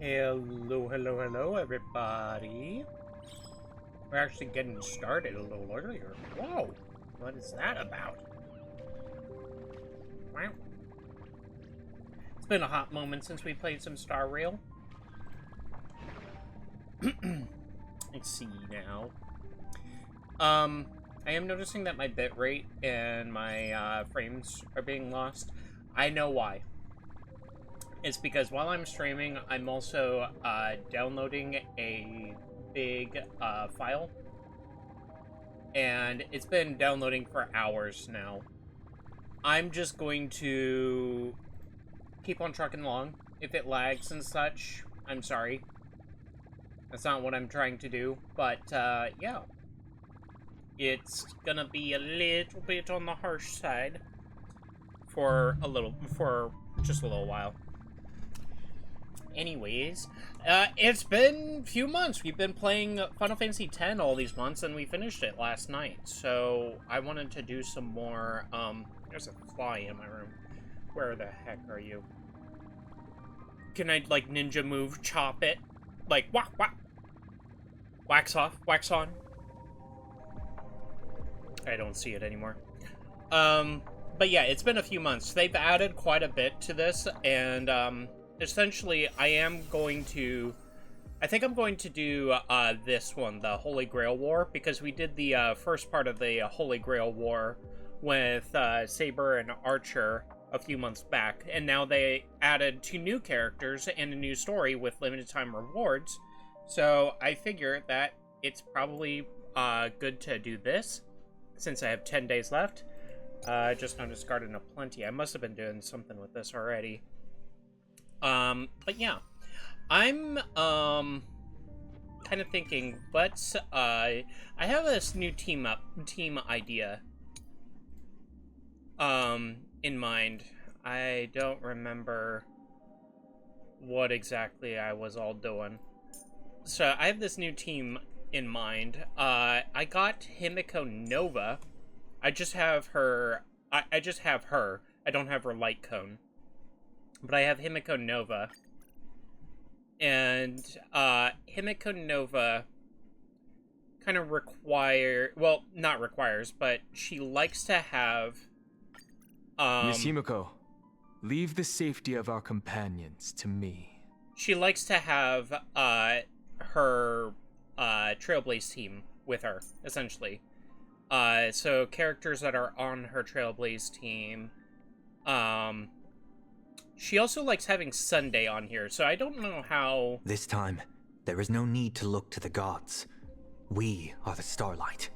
Hello, hello, hello, everybody. We're actually getting started a little earlier. Whoa, what is that about? Wow. It's been a hot moment since we played some Star Rail. Let's see now. I am noticing that my bitrate and my frames are being lost. I know why. It's because while I'm streaming, I'm also downloading a big file. And it's been downloading for hours now. I'm just going to keep on trucking along. If it lags and such, I'm sorry. That's not what I'm trying to do. But, yeah. It's gonna be a little bit on the harsh side for just a little while. Anyways, it's been a few months. We've been playing Final Fantasy X all these months, and we finished it last night. So I wanted to do some more. There's a fly in my room. Where the heck are you? Can I, like, ninja move, chop it? Like, whack, whack. Wax off, wax on. I don't see it anymore. But yeah, it's been a few months. They've added quite a bit to this, and, essentially, I think I'm going to do, this one, the Holy Grail War, because we did the, first part of the Holy Grail War with, Saber and Archer a few months back, and now they added 2 new characters and a new story with limited time rewards, so I figure that it's probably, good to do this, since I have 10 days left. I just noticed Garden of Plenty. I must have been doing something with this already. But yeah, I'm, kind of thinking, let's, I have this new team idea, in mind. I don't remember what exactly I was all doing. So, I have this new team in mind. I got Himiko Nova. I just have her, I just have her. I don't have her light cone. But I have Himiko Nova. And, Himiko Nova kind of well, not requires, but she likes to have, Miss Himiko, leave the safety of our companions to me. She likes to have, her, Trailblaze team with her, essentially. So characters that are on her Trailblaze team, she also likes having Sunday on here, so I don't know how... This time, there is no need to look to the gods. We are the Starlight.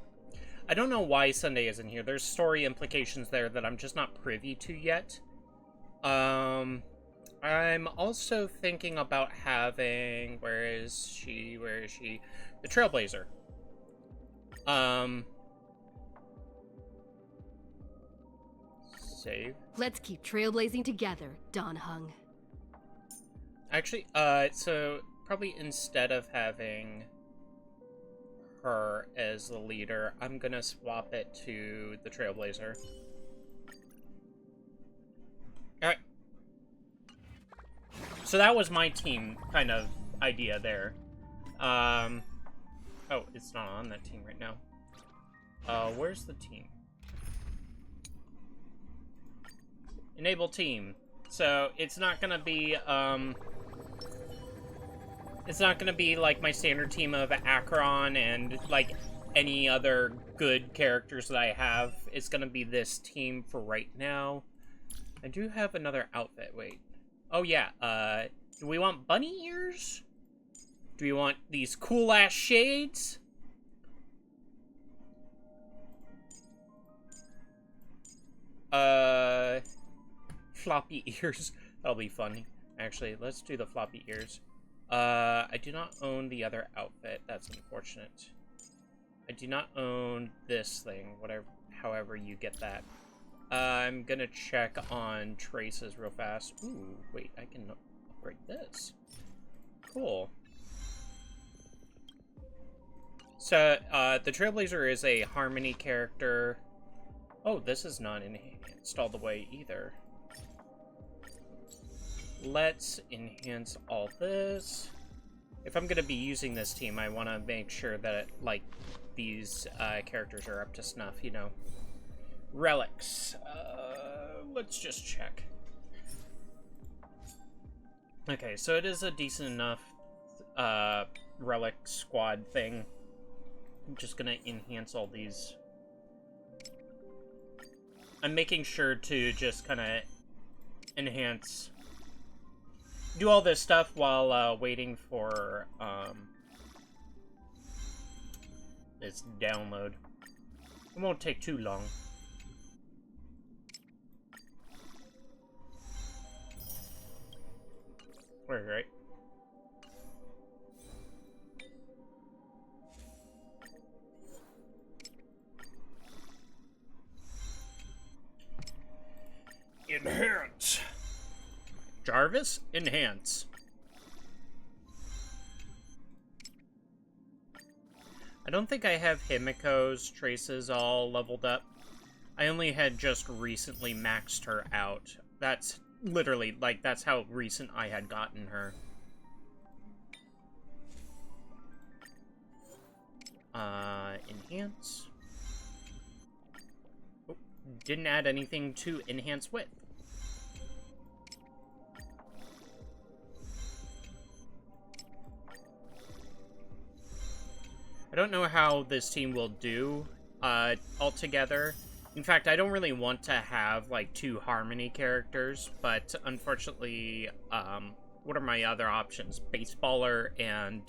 I don't know why Sunday isn't here. There's story implications there that I'm just not privy to yet. I'm also thinking about having... Where is she? The Trailblazer. Save. Let's keep trailblazing together, Don Hung. Actually, so probably instead of having her as the leader, I'm gonna swap it to the Trailblazer. Alright. So that was my team kind of idea there. Oh, it's not on that team right now. Where's the team? Enable team. So it's not gonna be like my standard team of Acheron and like any other good characters that I have. It's gonna be this team for right now. I do have another outfit. Wait. Oh yeah. Do we want bunny ears? Do we want these cool ass shades? Floppy ears. That'll be funny. Actually, let's do the floppy ears. I do not own the other outfit. That's unfortunate. I do not own this thing, however you get that. I'm gonna check on traces real fast. Ooh, wait, I can upgrade this. Cool. So, the Trailblazer is a Harmony character. Oh, this is not installed away either. let's enhance all this. If I'm gonna be using this team, I want to make sure that, like, these characters are up to snuff, you know. Relics. Let's just check. Okay, so it is a decent enough relic squad thing. I'm just gonna enhance all these. I'm making sure to just kind of enhance, do all this stuff while waiting for this download. It won't take too long. Right. Enhance. Jarvis, enhance. I don't think I have Himiko's traces all leveled up. I only had just recently maxed her out. That's literally, like, that's how recent I had gotten her. Enhance. Oh, didn't add anything to enhance with. I don't know how this team will do altogether. In fact, I don't really want to have, like, 2 Harmony characters, but unfortunately, what are my other options? Baseballer and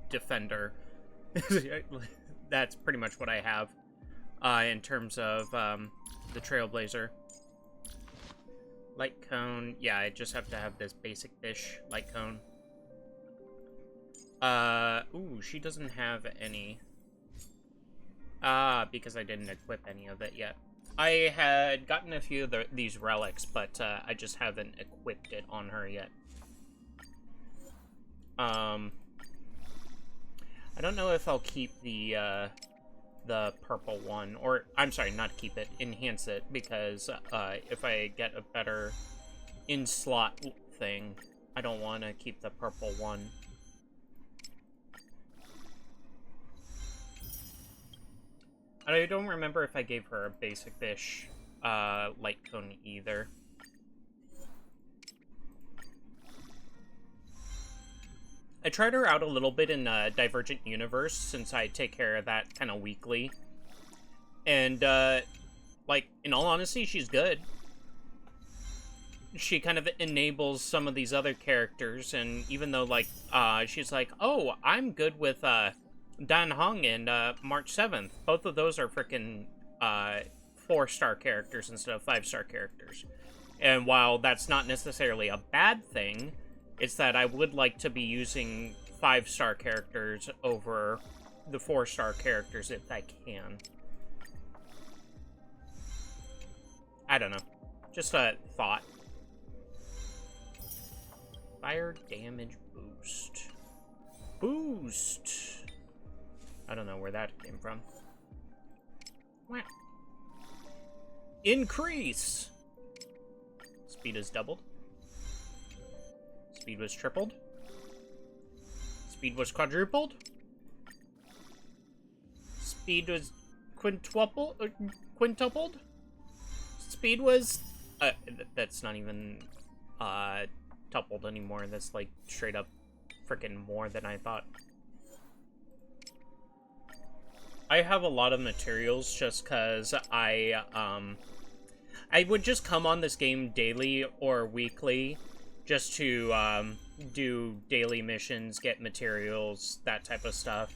Defender. That's pretty much what I have in terms of the Trailblazer. Light Cone. Yeah, I just have to have this basic fish Light Cone. Ooh, she doesn't have any. Because I didn't equip any of it yet. I had gotten a few of these relics, but I just haven't equipped it on her yet. I don't know if I'll keep the purple one, or I'm sorry, not keep it, enhance it, because if I get a better in-slot thing, I don't want to keep the purple one. I don't remember if I gave her a basic fish light cone either. I tried her out a little bit in Divergent Universe, since I take care of that kind of weekly. And, like, in all honesty, she's good. She kind of enables some of these other characters, and even though, like, she's like, oh, I'm good with, Dan Hung and March 7th. Both of those are freaking 4-star characters instead of 5-star characters. And while that's not necessarily a bad thing, it's that I would like to be using 5-star characters over the 4-star characters if I can. I don't know. Just a thought. Fire damage boost. Boost! I don't know where that came from. Wow. Increase! Speed is doubled. Speed was tripled. Speed was quadrupled. Speed was quintupled. Speed was... that's not even tupled anymore. That's like straight up freaking more than I thought. I have a lot of materials just because I would just come on this game daily or weekly just to do daily missions, get materials, that type of stuff.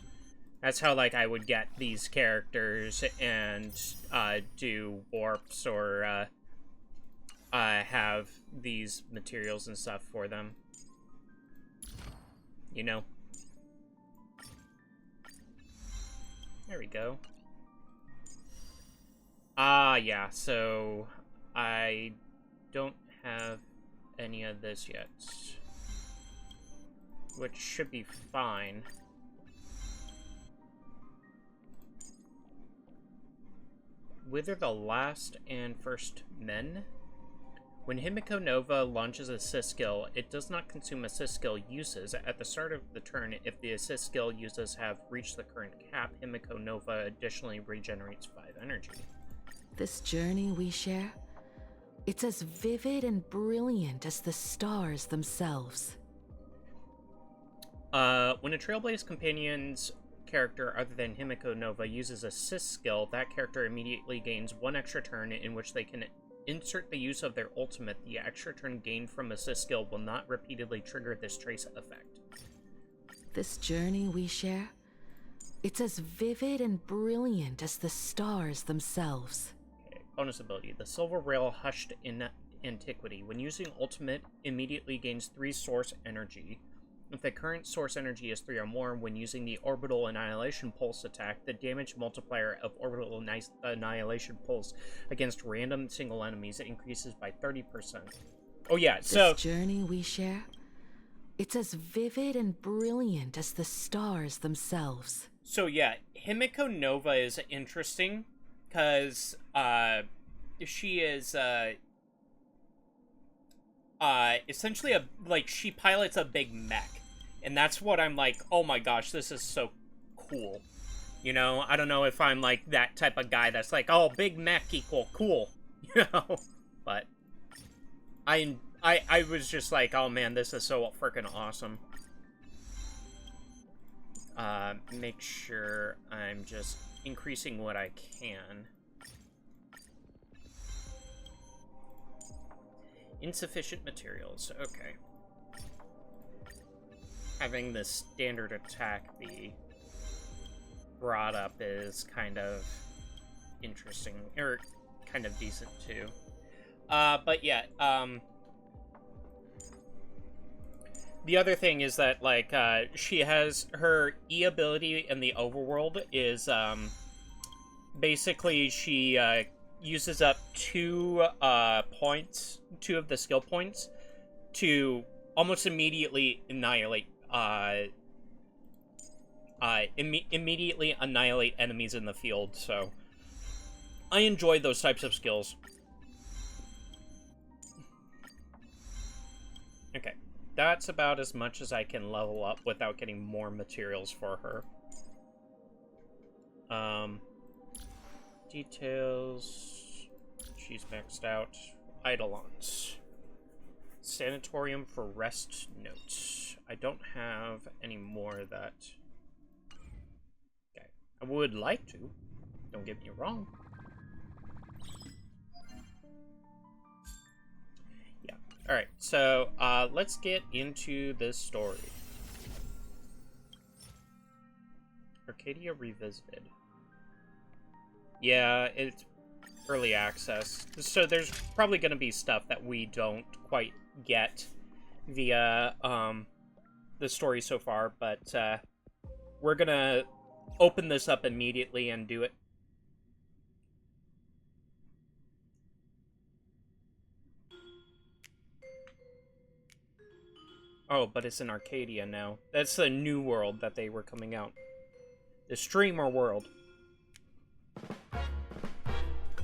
That's how, like, I would get these characters and do warps or have these materials and stuff for them. You know? There we go. Yeah, so I don't have any of this yet, which should be fine. Wither the last and first men? When Himiko Nova launches assist skill, it does not consume assist skill uses. At the start of the turn, if the assist skill uses have reached the current cap, Himiko Nova additionally regenerates 5 energy. This journey we share, it's as vivid and brilliant as the stars themselves. When a Trailblaze companion's character other than Himiko Nova uses assist skill, that character immediately gains 1 extra turn in which they can insert the use of their ultimate. The extra turn gained from assist skill will not repeatedly trigger this trace effect. This journey we share, it's as vivid and brilliant as the stars themselves. Okay, bonus ability. The Silver Rail Hushed in Antiquity. When using ultimate, immediately gains 3 source energy. If the current source energy is 3 or more, when using the Orbital Annihilation Pulse attack, the damage multiplier of Orbital Annihilation Pulse against random single enemies increases by 30%. Oh yeah, so... This journey we share, it's as vivid and brilliant as the stars themselves. So yeah, Himiko Nova is interesting, because, she is, essentially she pilots a big mech. And that's what I'm like, oh my gosh, this is so cool. You know, I don't know if I'm like that type of guy that's like, oh, big mech equal cool. You know? But I was just like, oh man, this is so freaking awesome. Make sure I'm just increasing what I can. Insufficient materials, okay. Having the standard attack be brought up is kind of interesting, or kind of decent too. But yeah, the other thing is that, like, she has her E ability in the overworld is, basically she, uses up 2 of the skill points to almost immediately annihilate immediately annihilate enemies in the field, so I enjoy those types of skills. Okay, that's about as much as I can level up without getting more materials for her. Details. She's maxed out. Eidolons. Sanatorium for rest notes. I don't have any more of that. Okay. I would like to. Don't get me wrong. Yeah. Alright, so let's get into this story. Arcadia Revisited. Yeah, it's early access. So there's probably going to be stuff that we don't quite get via the story so far, but we're going to open this up immediately and do it. Oh, but it's in Arcadia now. That's the new world that they were coming out. The streamer world.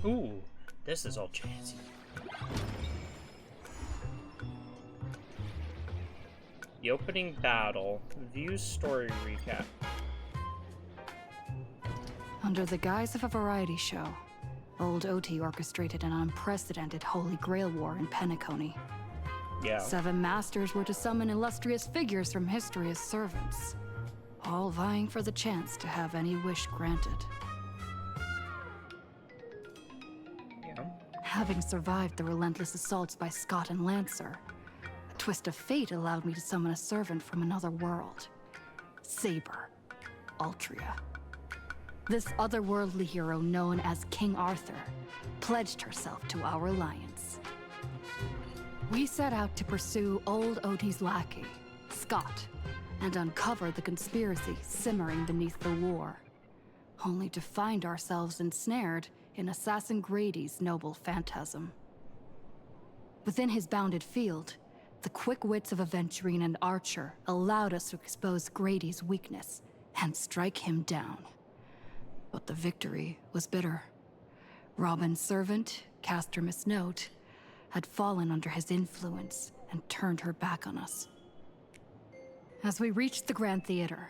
Ooh, this is all jazzy. The opening battle. View story recap. Under the guise of a variety show, Old Oti orchestrated an unprecedented Holy Grail war in Penacony. Yeah. 7 masters were to summon illustrious figures from history as servants, all vying for the chance to have any wish granted. Having survived the relentless assaults by Scott and Lancer, a twist of fate allowed me to summon a servant from another world. Saber. Altria. This otherworldly hero known as King Arthur pledged herself to our alliance. We set out to pursue Old Oti's lackey, Scott, and uncover the conspiracy simmering beneath the war, only to find ourselves ensnared in Assassin Grady's noble phantasm. Within his bounded field, the quick wits of Aventurine and Archer allowed us to expose Grady's weakness and strike him down. But the victory was bitter. Robin's servant, Caster Miss Note, had fallen under his influence and turned her back on us. As we reached the Grand Theater,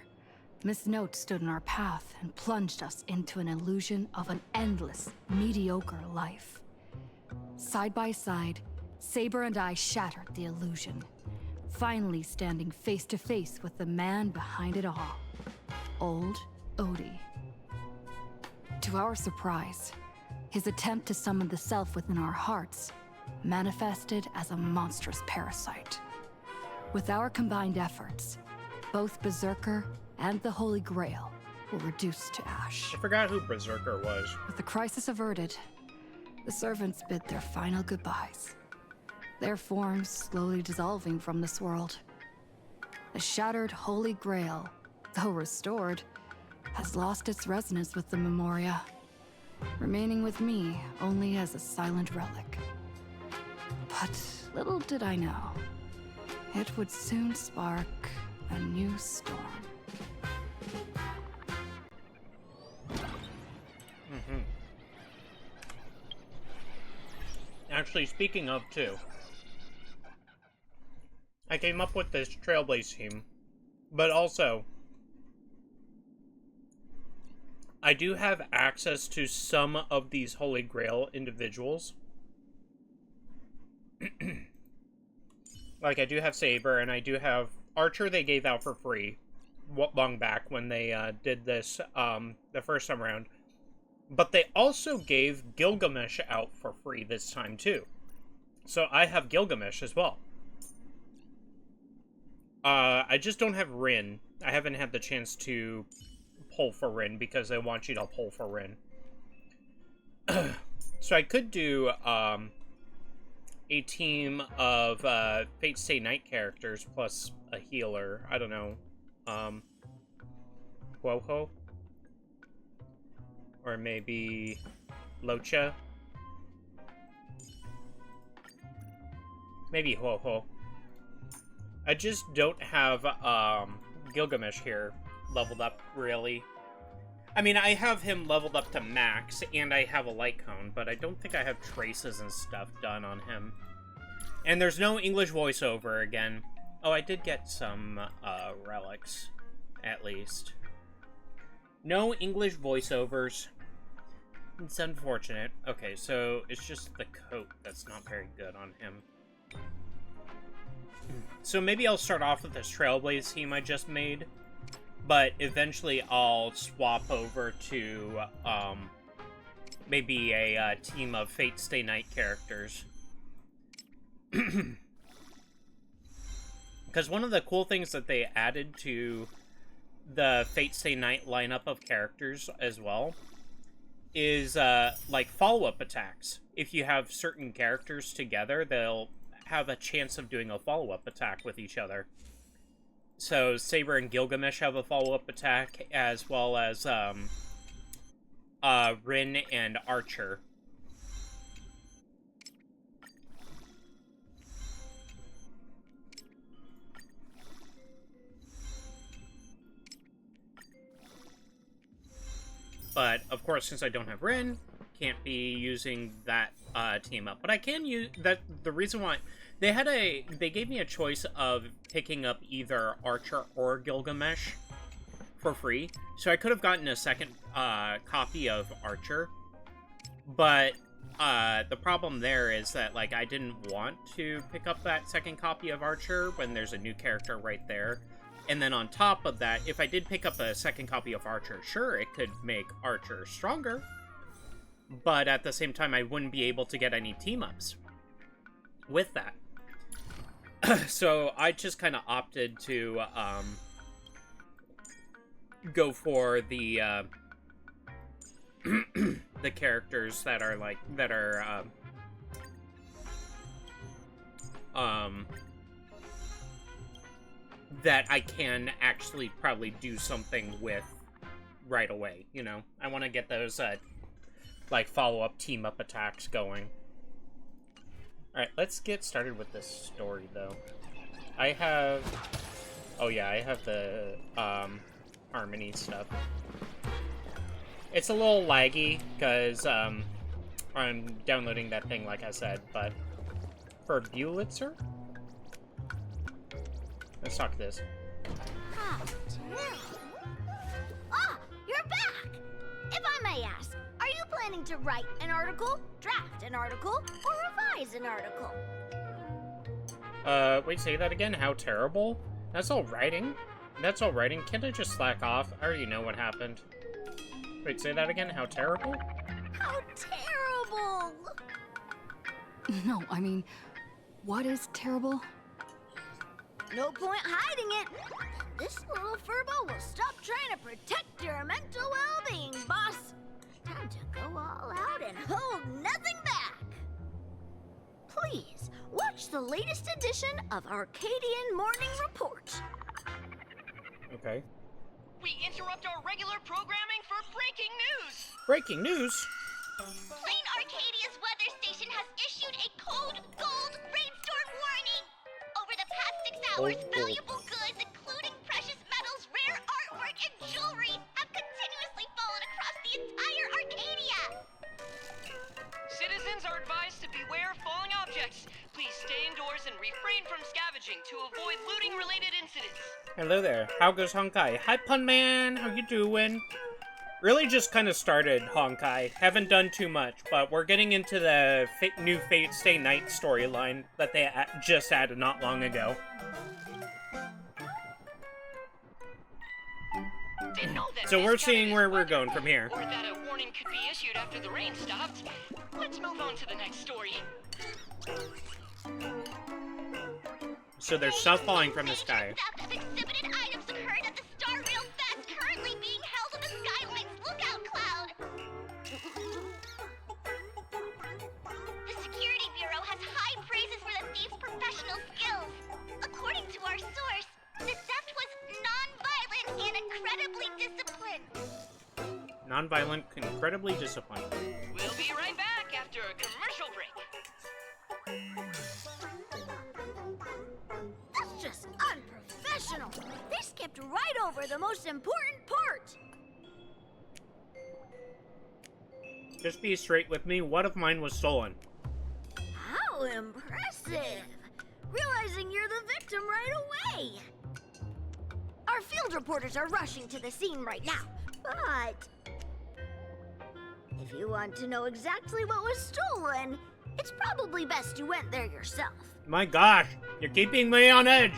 Miss Note stood in our path and plunged us into an illusion of an endless, mediocre life. Side by side, Saber and I shattered the illusion, finally standing face to face with the man behind it all, Old Odie. To our surprise, his attempt to summon the self within our hearts manifested as a monstrous parasite. With our combined efforts, both Berserker and the Holy Grail were reduced to ash. I forgot who Berserker was. With the crisis averted, the servants bid their final goodbyes, their forms slowly dissolving from this world. The shattered Holy Grail, though restored, has lost its resonance with the Memoria, remaining with me only as a silent relic. But little did I know, it would soon spark a new storm. Actually, speaking of, too, I came up with this Trailblaze theme, but also, I do have access to some of these Holy Grail individuals. Like, I do have Saber, and I do have Archer they gave out for free long back when they did this the first time around. But they also gave Gilgamesh out for free this time, too. So I have Gilgamesh as well. I just don't have Rin. I haven't had the chance to pull for Rin because I want you to pull for Rin. So I could do a team of Fate Stay Night characters plus a healer. I don't know. Woho? Or maybe Locha? Maybe Ho-Ho. I just don't have Gilgamesh here leveled up, really. I mean, I have him leveled up to max, and I have a light cone, but I don't think I have traces and stuff done on him. And there's no English voiceover again. Oh, I did get some relics, at least. No English voiceovers. It's unfortunate. Okay, so it's just the coat that's not very good on him. So maybe I'll start off with this Trailblaze team I just made, but eventually I'll swap over to maybe a team of Fate Stay Night characters. Because one of the cool things that they added to the Fate Stay Night lineup of characters as well is like follow-up attacks. If you have certain characters together, they'll have a chance of doing a follow-up attack with each other. So Saber and Gilgamesh have a follow-up attack, as well as Rin and Archer. But, of course, since I don't have Rin, can't be using that team up. But I can use that. The reason why they gave me a choice of picking up either Archer or Gilgamesh for free. So I could have gotten a second copy of Archer. But the problem there is that, like, I didn't want to pick up that second copy of Archer when there's a new character right there. And then on top of that, if I did pick up a second copy of Archer, sure, it could make Archer stronger. But at the same time, I wouldn't be able to get any team-ups with that. So I just kind of opted to go for the the characters that are like that I can actually probably do something with right away, you know? I want to get those, like, follow-up, team-up attacks going. Alright, let's get started with this story, though. I have... Oh, yeah, I have the, Harmony stuff. It's a little laggy, because, I'm downloading that thing, like I said, but For Bewitzer? Let's talk to this. Ah, you're back! If I may ask, are you planning to write an article, draft an article, or revise an article? Wait, say that again? How terrible? That's all writing? That's all writing? Can't I just slack off? I already know what happened. Wait, say that again? How terrible? How terrible! No, I mean, what is terrible? No point hiding it. This little furbo will stop trying to protect your mental well-being, boss. Time to go all out and hold nothing back. Please, watch the latest edition of Arcadian Morning Report. Okay. We interrupt our regular programming for breaking news! Breaking news? Plain Arcadia's weather station has issued a code gold rainstorm warning. Over the past 6 hours, valuable goods, including precious metals, rare artwork, and jewelry, have continuously fallen across the entire Arcadia. Citizens are advised to beware of falling objects. Please stay indoors and refrain from scavenging to avoid looting-related incidents. Hello there. How goes Honkai? Hi, Pun Man. How you doing? Really just kind of started Honkai. Haven't done too much, but we're getting into the new Fate Stay Night storyline that they just added not long ago. So we're seeing where we're going from here. Or that a warning could be issued after the rain stopped. Let's move on to the next story. So there's stuff falling from the sky. Theft of exhibited items occurred at the Star Rail Fest currently being held in the Skyline's lookout cloud. The Security Bureau has high praises for the thieves' professional skills. According to our source, the theft was non-violent and incredibly disciplined. Non-violent, incredibly disciplined. We'll be right back after a commercial break. That's just unprofessional. They skipped right over the most important part. Just be straight with me. What if mine was stolen? How impressive! Realizing you're the victim right away. Our field reporters are rushing to the scene right now, but if you want to know exactly what was stolen, it's probably best you went there yourself. My gosh, you're keeping me on edge.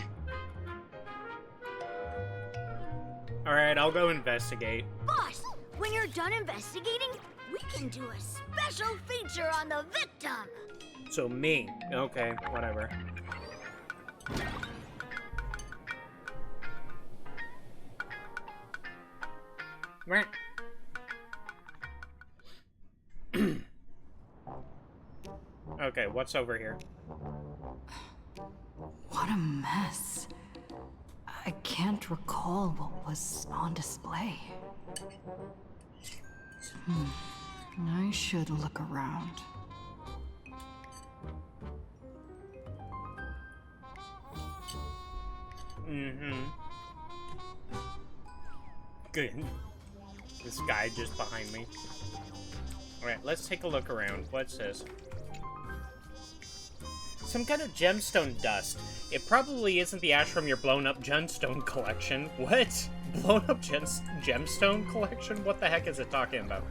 Alright, I'll go investigate. Boss, when you're done investigating, we can do a special feature on the victim. So me. Okay, whatever. Meh. Okay, what's over here? What a mess. I can't recall what was on display. I should look around. Good. This guy just behind me. Alright, let's take a look around. What's this? Some kind of gemstone dust. It probably isn't the ash from your blown-up gemstone collection. What? Blown-up gemstone collection? What the heck is it talking about?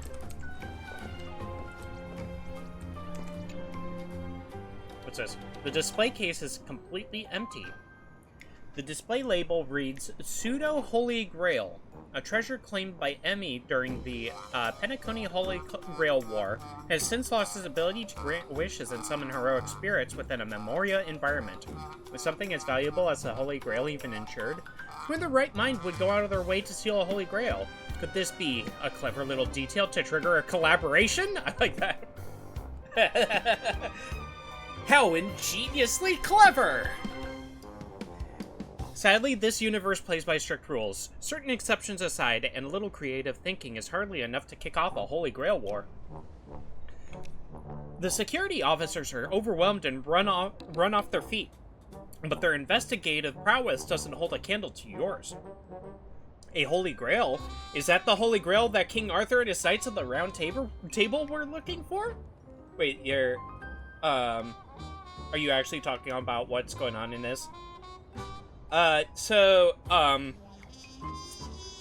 What's this? The display case is completely empty. The display label reads, Pseudo Holy Grail, a treasure claimed by Emmy during the Penacony Holy Grail War, has since lost its ability to grant wishes and summon heroic spirits within a Memoria environment. With something as valuable as the Holy Grail even insured, who in their right mind would go out of their way to steal a Holy Grail? Could this be a clever little detail to trigger a collaboration? I like that. How ingeniously clever! Sadly, this universe plays by strict rules. Certain exceptions aside, and a little creative thinking is hardly enough to kick off a Holy Grail war. The security officers are overwhelmed and run off their feet, but their investigative prowess doesn't hold a candle to yours. A Holy Grail? Is that the Holy Grail that King Arthur and his knights of the Round Table were looking for? Wait, you're... Are you actually talking about what's going on in this?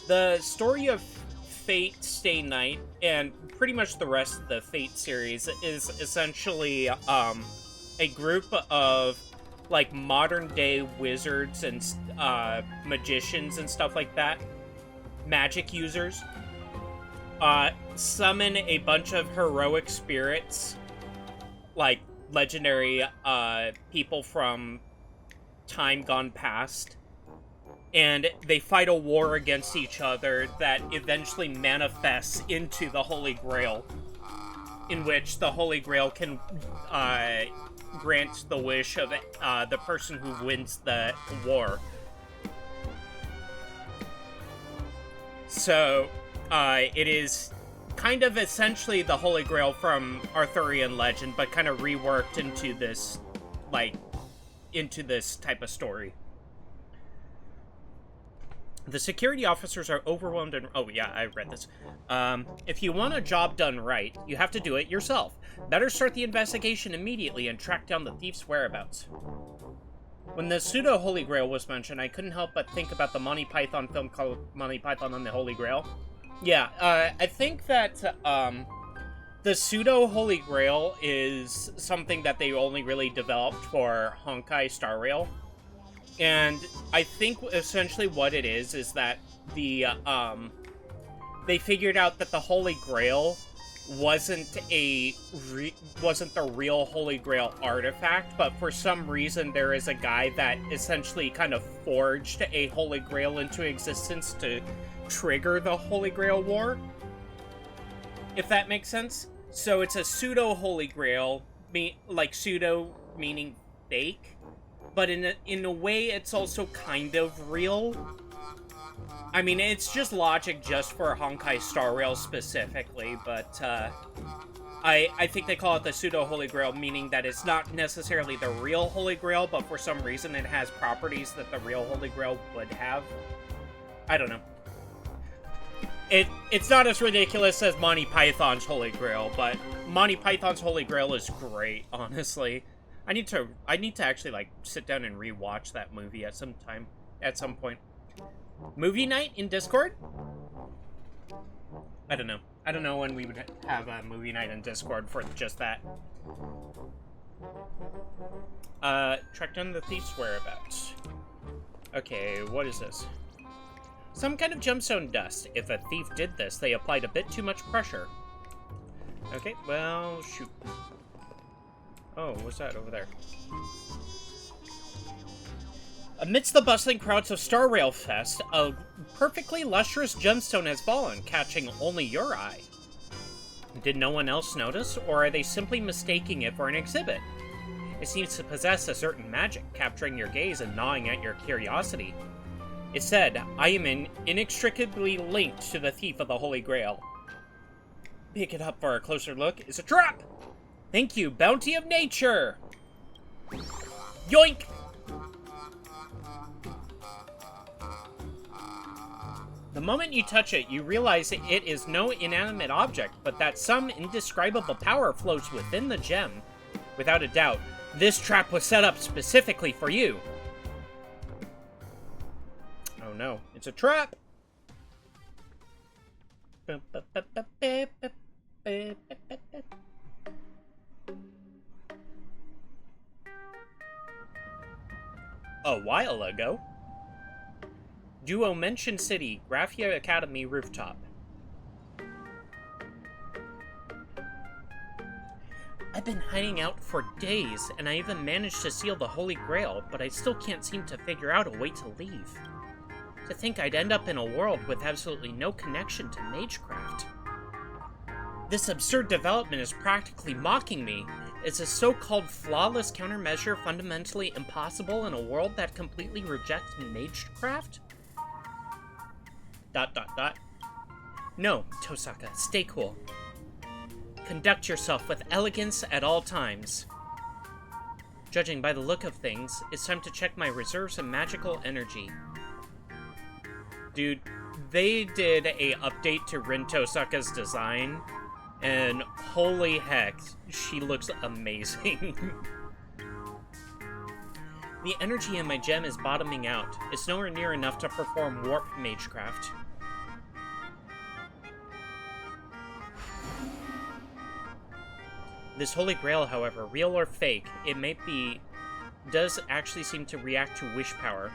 The story of Fate Stay Night, and pretty much the rest of the Fate series, is essentially, a group of, like, modern-day wizards and, magicians and stuff like that. Magic users. Summon a bunch of heroic spirits, like, legendary, people from time gone past. And they fight a war against each other that eventually manifests into the Holy Grail, in which the Holy Grail can grant the wish of the person who wins the war. So, it is kind of essentially the Holy Grail from Arthurian legend, but kind of reworked into this, like, into this type of story. The security officers are overwhelmed and... Oh, yeah, I read this. If you want a job done right, you have to do it yourself. Better start the investigation immediately and track down the thief's whereabouts. When the pseudo-Holy Grail was mentioned, I couldn't help but think about the Monty Python film called Monty Python and the Holy Grail. Yeah, I think that, the pseudo-Holy Grail is something that they only really developed for Honkai Star Rail. And I think essentially what it is that the, they figured out that the Holy Grail wasn't the real Holy Grail artifact, but for some reason there is a guy that essentially kind of forged a Holy Grail into existence to trigger the Holy Grail War, if that makes sense. So it's a pseudo-Holy Grail, like pseudo meaning fake, but in a way it's also kind of real. I mean, it's just logic just for Honkai Star Rail specifically, but I think they call it the pseudo-Holy Grail, meaning that it's not necessarily the real Holy Grail, but for some reason it has properties that the real Holy Grail would have. I don't know. It's not as ridiculous as Monty Python's Holy Grail, but Monty Python's Holy Grail is great, honestly. I need to actually, like, sit down and rewatch that movie at some point. Movie night in Discord? I don't know. I don't know when we would have a movie night in Discord for just that. Track down the thief's whereabouts. Okay, what is this? Some kind of gemstone dust. If a thief did this, they applied a bit too much pressure. Okay, well, shoot. Oh, what's that over there? Amidst the bustling crowds of Star Rail Fest, a perfectly lustrous gemstone has fallen, catching only your eye. Did no one else notice, or are they simply mistaking it for an exhibit? It seems to possess a certain magic, capturing your gaze and gnawing at your curiosity. It said, I am inextricably linked to the thief of the Holy Grail. Pick it up for a closer look. It's a trap! Thank you, bounty of nature! Yoink! The moment you touch it, you realize it is no inanimate object, but that some indescribable power flows within the gem. Without a doubt, this trap was set up specifically for you. Oh no, it's a trap! A while ago. Duo Mention City, Graphia Academy rooftop. I've been hiding out for days, and I even managed to seal the Holy Grail, but I still can't seem to figure out a way to leave. To think I'd end up in a world with absolutely no connection to magecraft. This absurd development is practically mocking me. Is a so-called flawless countermeasure fundamentally impossible in a world that completely rejects magecraft? ... No, Tosaka, stay cool. Conduct yourself with elegance at all times. Judging by the look of things, it's time to check my reserves of magical energy. Dude, they did a update to Rin Tosaka's design, and holy heck, she looks amazing. The energy in my gem is bottoming out. It's nowhere near enough to perform warp magecraft. This Holy Grail, however, real or fake, does actually seem to react to wish power.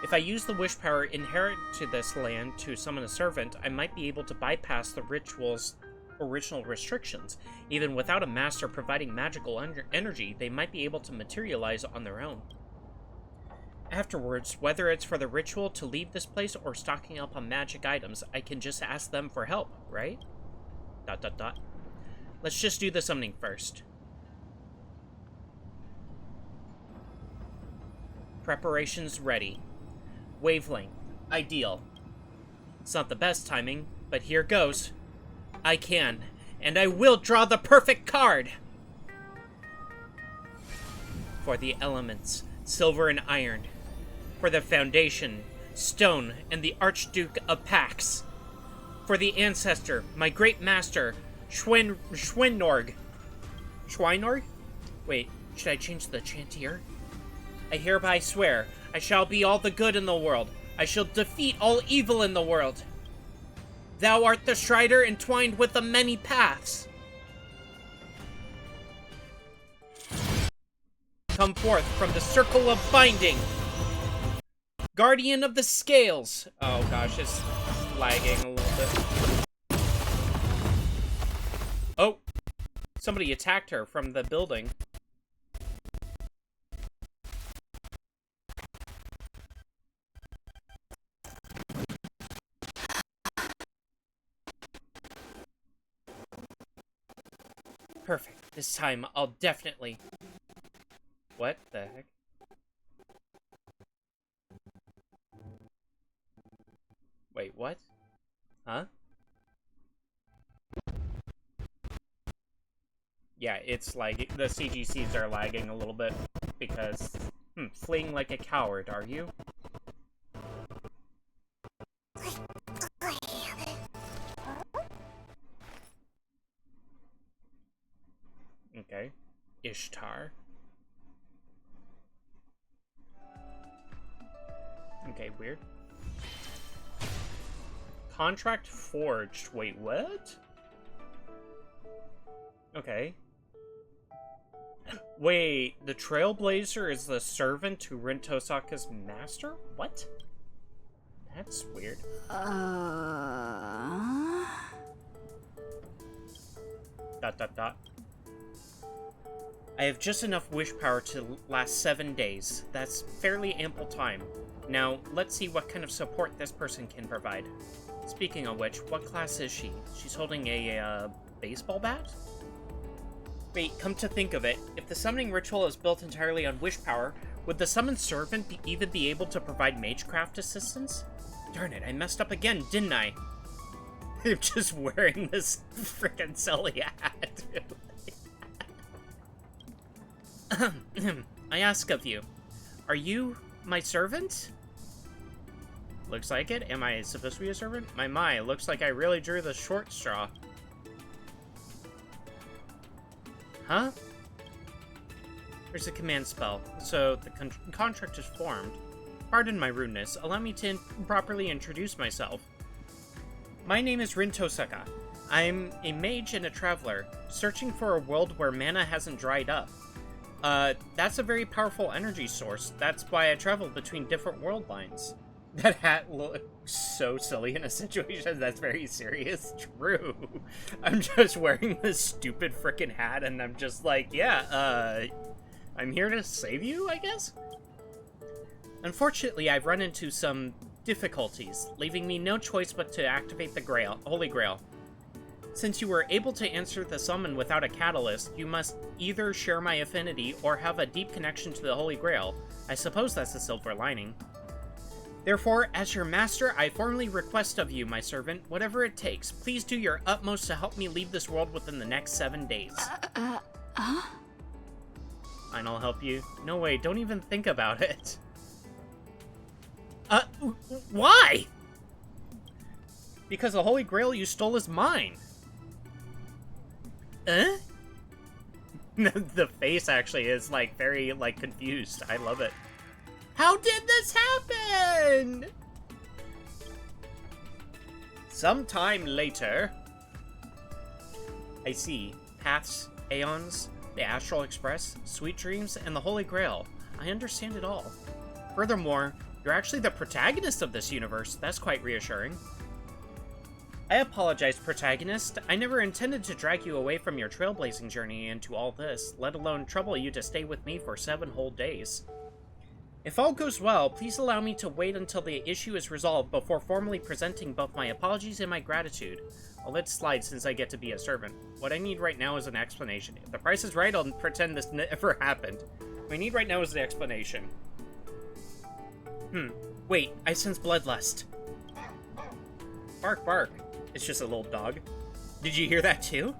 If I use the wish power inherent to this land to summon a servant, I might be able to bypass the ritual's original restrictions. Even without a master providing magical energy, they might be able to materialize on their own. Afterwards, whether it's for the ritual to leave this place or stocking up on magic items, I can just ask them for help, right? ... Let's just do the summoning first. Preparations ready. Wavelength. Ideal. It's not the best timing, but here goes. I can, and I will draw the perfect card! For the elements, silver and iron. For the foundation, stone and the Archduke of Pax. For the ancestor, my great master, Schwinorg. Schwinorg? Wait, should I change the chant here? I hereby swear, I shall be all the good in the world. I shall defeat all evil in the world. Thou art the Strider entwined with the many paths. Come forth from the circle of binding. Guardian of the scales. Oh gosh, it's lagging a little bit. Oh, somebody attacked her from the building. Perfect. This time, I'll definitely... What the heck? Wait, what? Huh? Yeah, it's lagging. The CGCs are lagging a little bit because... fleeing like a coward, are you? Okay. Ishtar. Okay, weird. Contract forged. Wait, what? Okay. Wait, the Trailblazer is the servant to Rin Tosaka's master? What? That's weird. ... I have just enough wish power to last 7 days. That's fairly ample time. Now, let's see what kind of support this person can provide. Speaking of which, what class is she? She's holding a, baseball bat? Wait, come to think of it, if the summoning ritual is built entirely on wish power, would the summoned servant even be able to provide magecraft assistance? Darn it, I messed up again, didn't I? I'm just wearing this frickin' silly hat. I ask of you, are you my servant? Looks like it. Am I supposed to be a servant? My, looks like I really drew the short straw. Huh? There's a command spell, so the contract is formed. Pardon my rudeness, allow me to properly introduce myself. My name is Rin Tosaka. I'm a mage and a traveler, searching for a world where mana hasn't dried up. That's a very powerful energy source. That's why I travel between different world lines. That hat looks so silly in a situation that's very serious. True. I'm just wearing this stupid frickin' hat and I'm just like, yeah, I'm here to save you, I guess? Unfortunately, I've run into some difficulties, leaving me no choice but to activate the Holy Grail. Since you were able to answer the summon without a catalyst, you must either share my affinity or have a deep connection to the Holy Grail. I suppose that's the silver lining. Therefore, as your master, I formally request of you, my servant, whatever it takes, please do your utmost to help me leave this world within the next 7 days. Fine, I'll help you. No way, don't even think about it. Why? Because the Holy Grail you stole is mine. The face actually is, like, very, like, confused. I love it. How did this happen? Sometime later. I see. Paths, Aeons, the Astral Express, Sweet Dreams, and the Holy Grail. I understand it all. Furthermore, you're actually the protagonist of this universe. That's quite reassuring. I apologize, protagonist. I never intended to drag you away from your trailblazing journey into all this, let alone trouble you to stay with me for 7 whole days. If all goes well, please allow me to wait until the issue is resolved before formally presenting both my apologies and my gratitude. I'll let it slide since I get to be a servant. What I need right now is an explanation. If the price is right, I'll pretend this never happened. What I need right now is an explanation. Wait, I sense bloodlust. Bark, bark. It's just a little dog. Did you hear that too?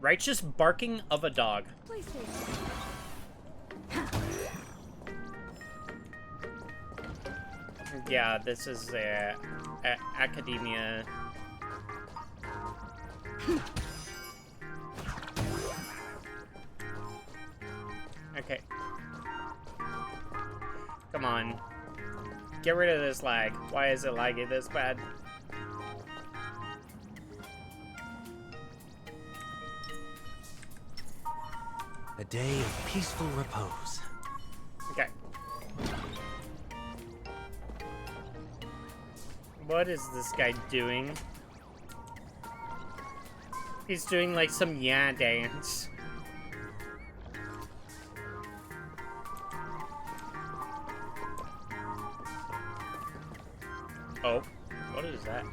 Righteous barking of a dog. Please stay. Yeah, this is academia. Okay. Come on. Get rid of this lag. Why is it lagging this bad? A day of peaceful repose. Okay. What is this guy doing? He's doing like some yeah dance. Oh, what is that?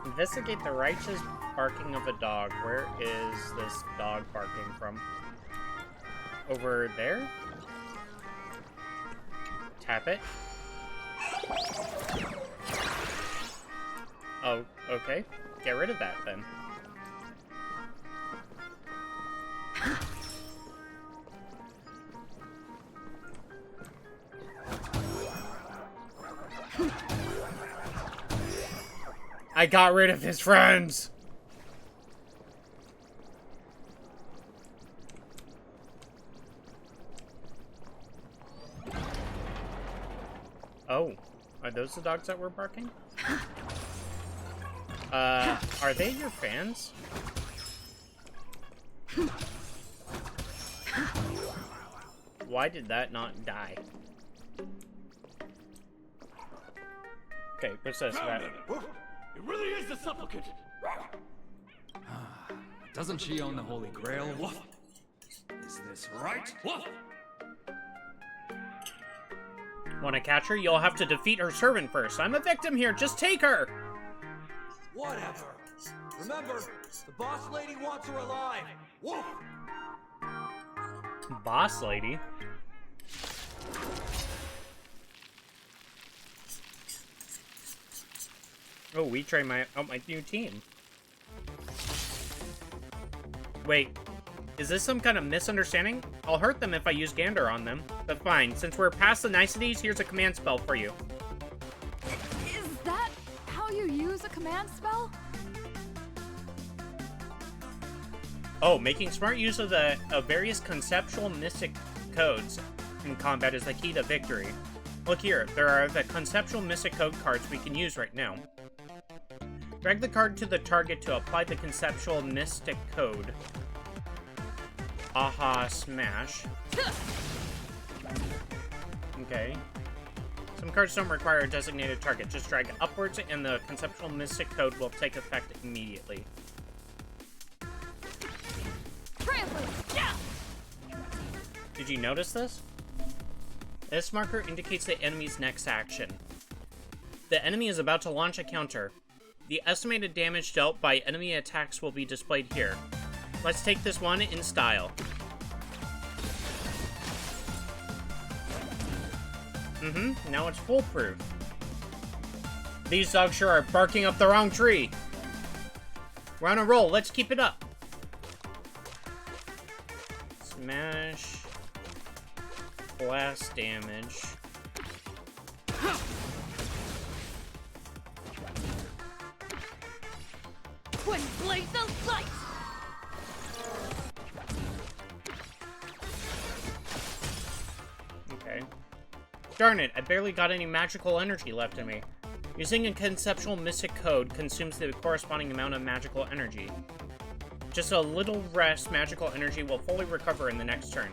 Investigate the righteous barking of a dog. Where is this dog barking from? Over there? Tap it. Oh, okay. Get rid of that then. I got rid of his friends! Oh, are those the dogs that were barking? Are they your fans? Why did that not die? Okay, what's this about? It really is the supplicant! Doesn't she own the Holy Grail? What? Is this right? What? Want to catch her? You'll have to defeat her servant first. I'm a victim here. Just take her. Whatever. Remember, the boss lady wants her alive. Woof! Boss lady? Oh, we train my new team. Wait, is this some kind of misunderstanding? I'll hurt them if I use Gander on them. But fine, since we're past the niceties, here's a command spell for you. Is that how you use a command spell? Oh, making smart use of the various conceptual mystic codes in combat is the key to victory. Look here, there are the conceptual mystic code cards we can use right now. Drag the card to the target to apply the conceptual mystic code. Aha, smash. Okay. Some cards don't require a designated target. Just drag upwards and the conceptual mystic code will take effect immediately. Did you notice this? This marker indicates the enemy's next action. The enemy is about to launch a counter. The estimated damage dealt by enemy attacks will be displayed here. Let's take this one in style. Now it's foolproof. These dogs sure are barking up the wrong tree. We're on a roll, let's keep it up. Smash. Blast damage. Twin blaze of light! Okay. Darn it, I barely got any magical energy left in me. Using a conceptual mystic code consumes the corresponding amount of magical energy. Just a little rest, magical energy will fully recover in the next turn.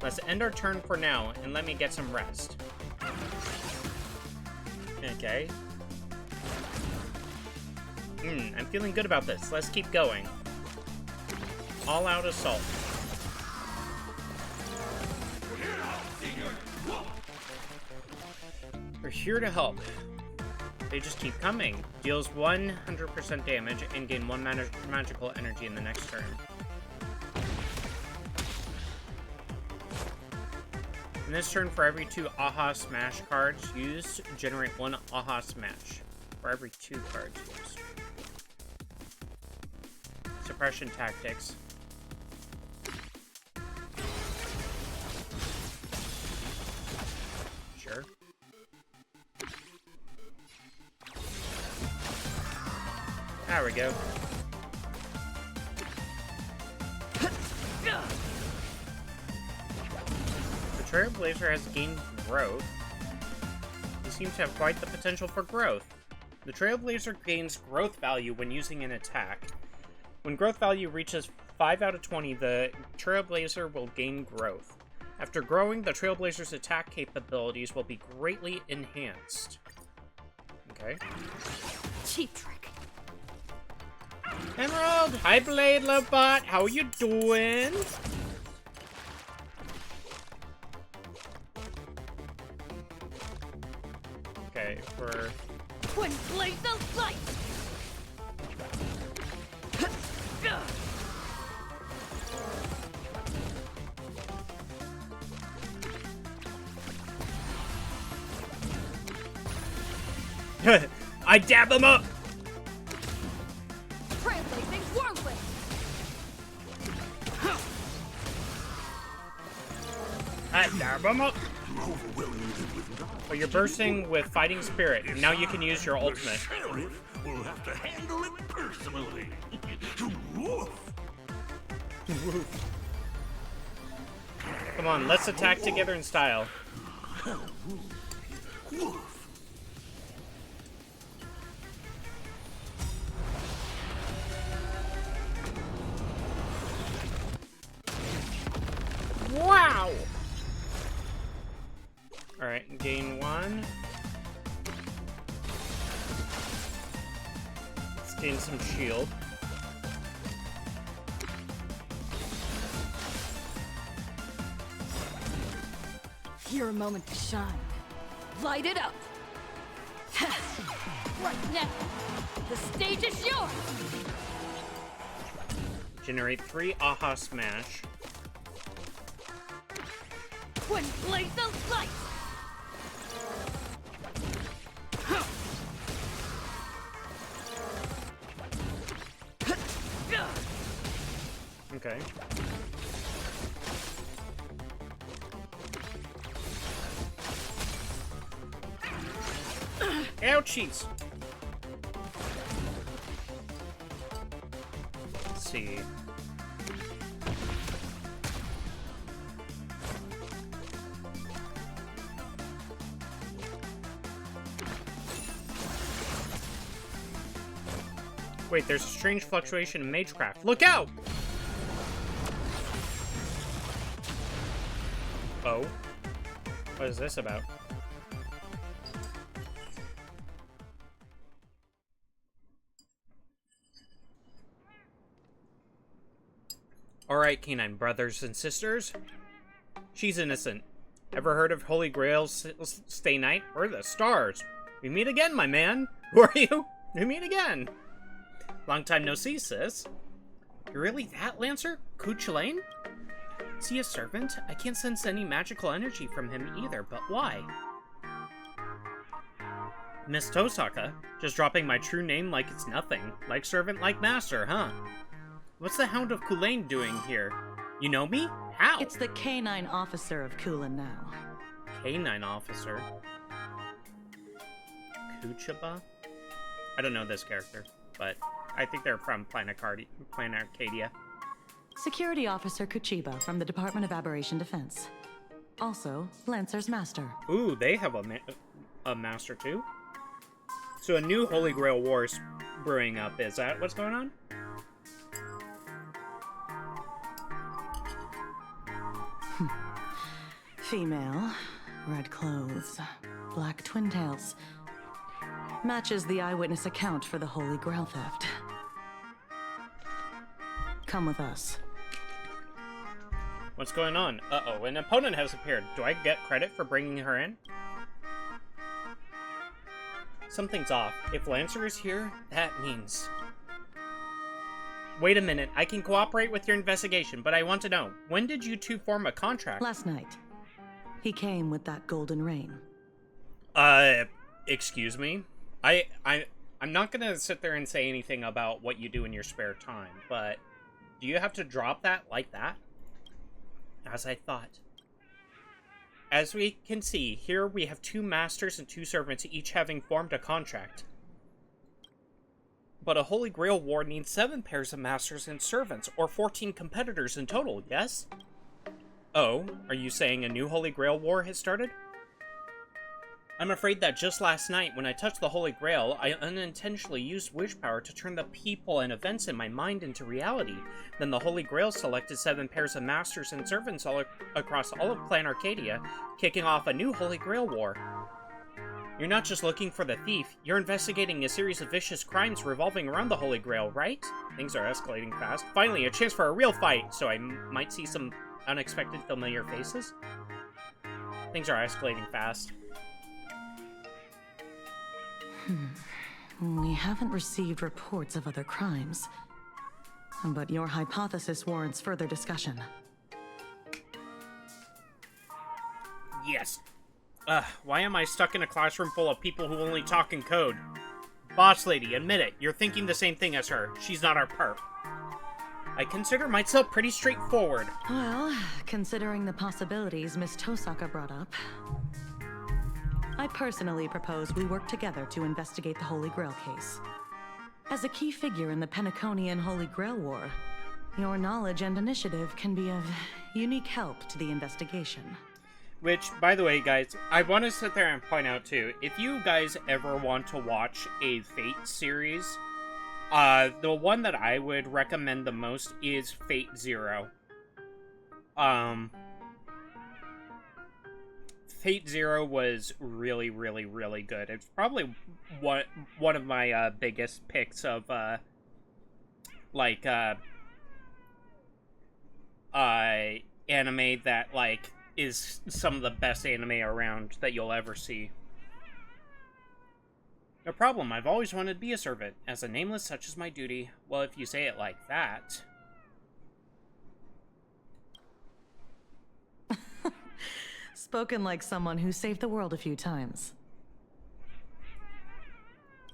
Let's end our turn for now, and let me get some rest. Okay. I'm feeling good about this. Let's keep going. All-out assault. We're here to help. They just keep coming. Deals 100% damage and gain 1 magical energy in the next turn. In this turn, for every 2 Aha Smash cards used, generate 1 Aha Smash. For every 2 cards used. Suppression tactics. Sure. There we go. The Trailblazer has gained growth. He seems to have quite the potential for growth. The Trailblazer gains growth value when using an attack. When growth value reaches 5 out of 20, the Trailblazer will gain growth. After growing, the Trailblazer's attack capabilities will be greatly enhanced. Okay. Cheap trick. Emerald! Hi, Blade Lobot! How you doing? Okay, for... Twin blaze of light! I dab him up! Trailblazing whirlwind! I dab him up! Oh, you're bursting with fighting spirit. Now you can use your ultimate. We'll have to handle it personally. Come on, let's attack together in style. Wow! Alright, gain 1. Let's gain some shield. Your moment to shine. Light it up! Right now, the stage is yours! Generate 3 Aha Smash. Twin blaze of light! Okay. Ouchies! Let's see. Wait, there's a strange fluctuation in Magecraft. Look out! Oh. What is this about? Alright, canine brothers and sisters. She's innocent. Ever heard of Holy Grail's Stay Night? Or the stars? We meet again, my man. Who are you? We meet again. Long time no see, sis. You're really that, Lancer? Kuchulain? Is he a servant? I can't sense any magical energy from him either, but why? Miss Tosaka, just dropping my true name like it's nothing. Like servant, like master, huh? What's the Hound of Kulain doing here? You know me? How? It's the canine officer of Kulan now. Canine officer? Kuchaba? I don't know this character, but I think they're from Planet Arcadia. Security Officer Kuchiba from the Department of Aberration Defense. Also, Lancer's master. Ooh, they have a master too? So a new Holy Grail War is brewing up. Is that what's going on? Female, red clothes, black twin tails. Matches the eyewitness account for the Holy Grail theft. Come with us. What's going on? Uh-oh, an opponent has appeared. Do I get credit for bringing her in? Something's off. If Lancer is here, that means... Wait a minute, I can cooperate with your investigation, but I want to know, when did you two form a contract? Last night. He came with that golden rain. Excuse me? I'm not gonna sit there and say anything about what you do in your spare time, but do you have to drop that like that? As I thought. As we can see, here we have 2 masters and 2 servants, each having formed a contract. But a Holy Grail War needs 7 pairs of masters and servants, or 14 competitors in total, yes? Oh, are you saying a new Holy Grail War has started? I'm afraid that just last night, when I touched the Holy Grail, I unintentionally used wish power to turn the people and events in my mind into reality. Then the Holy Grail selected 7 pairs of masters and servants all across all of Clan Arcadia, kicking off a new Holy Grail War. You're not just looking for the thief, you're investigating a series of vicious crimes revolving around the Holy Grail, right? Things are escalating fast. Finally, a chance for a real fight, so I might see some unexpected familiar faces. Things are escalating fast. We haven't received reports of other crimes, but your hypothesis warrants further discussion. Yes. Why am I stuck in a classroom full of people who only talk in code? Boss lady, admit it. You're thinking the same thing as her. She's not our perp. I consider myself pretty straightforward. Well, considering the possibilities Miss Tosaka brought up, I personally propose we work together to investigate the Holy Grail case. As a key figure in the Penaconian Holy Grail War, your knowledge and initiative can be of unique help to the investigation. Which, by the way, guys, I want to sit there and point out, too, if you guys ever want to watch a Fate series, the one that I would recommend the most is Fate Zero. Fate Zero was really, really, really good. It's probably one of my biggest picks of, anime that, is some of the best anime around that you'll ever see. No problem, I've always wanted to be a servant. As a nameless, such is my duty. Well, if you say it like that... Spoken like someone who saved the world a few times.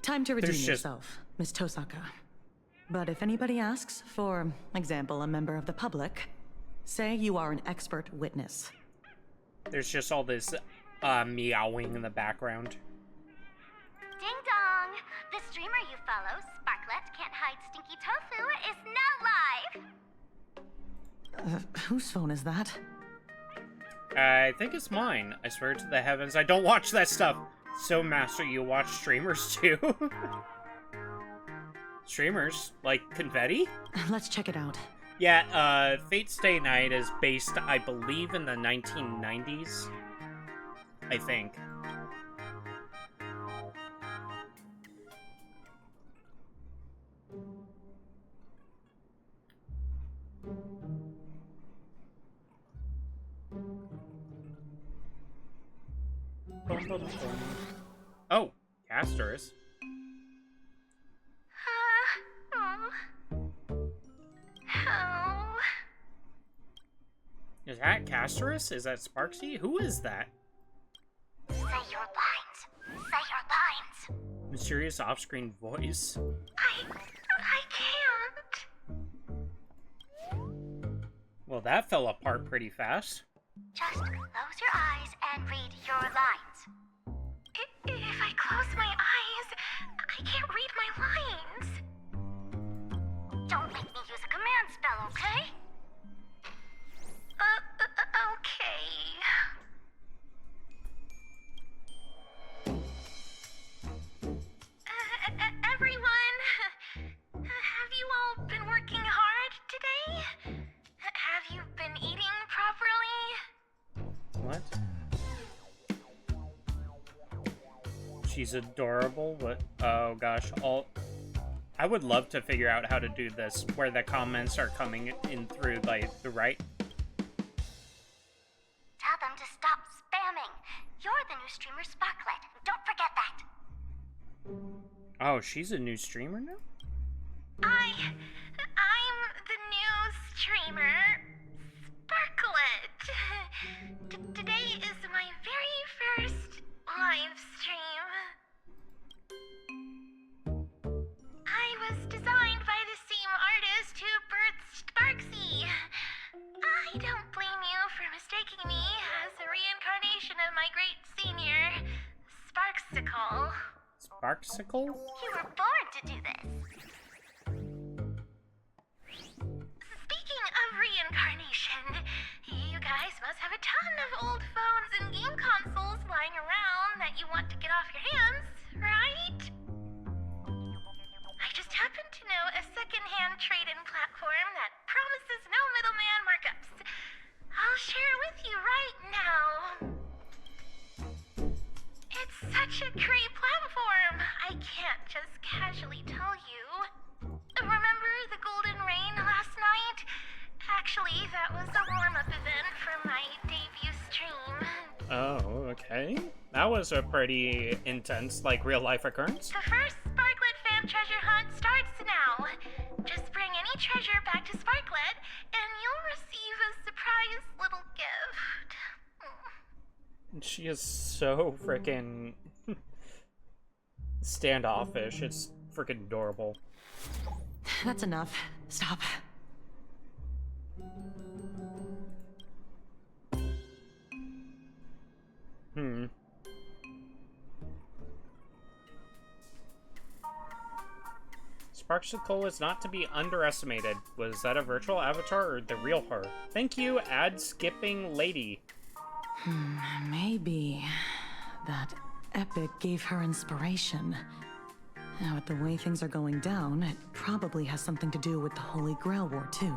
Time to redeem yourself, Miss Tosaka. But if anybody asks, for example, a member of the public, say you are an expert witness. There's just all this meowing in the background. Ding dong! The streamer you follow, Sparklet Can't Hide Stinky Tofu, is now live! Whose phone is that? I think it's mine. I swear to the heavens, I don't watch that stuff. So, Master, you watch streamers too? Streamers? Like confetti? Let's check it out. Yeah, Fate Stay Night is based, I believe, in the 1990s. I think. Oh, Casters. Is that Castorus? Is that Sparksy? Who is that? Say your lines. Say your lines. Mysterious off-screen voice. I can't. Well, that fell apart pretty fast. Just close your eyes and read your lines. If I close my eyes, I can't read my lines. She's adorable, but oh gosh, I would love to figure out how to do this, where the comments are coming in through like the right. Tell them to stop spamming. You're the new streamer Sparklet. Don't forget that. Oh, she's a new streamer now? I'm the new streamer Sparklet. Today is my very first live stream. I was designed by the same artist who birthed Sparksy. I don't blame you for mistaking me as a reincarnation of my great senior, Sparksicle. Sparksicle? You were born to do this. Speaking of reincarnation, you guys must have a ton of old phones and game consoles lying around that you want to get off your hands, right? I just happen to know a second-hand trade-in platform that promises no middleman markups. I'll share it with you right now. It's such a great platform. I can't just casually tell you. Remember the Golden Rain last night? Actually, that was a warm-up event for my debut stream. Oh, okay. That was a pretty intense, like, real-life occurrence. The first Sparklet fan treasure hunt starts now. Just bring any treasure back to Sparklet, and you'll receive a surprise little gift. She is so freaking standoffish. It's freaking adorable. That's enough. Stop. Sparksicle is not to be underestimated. Was that a virtual avatar or the real her? Thank you, ad-skipping lady. Maybe that epic gave her inspiration. Now, with the way things are going down, it probably has something to do with the Holy Grail War, too.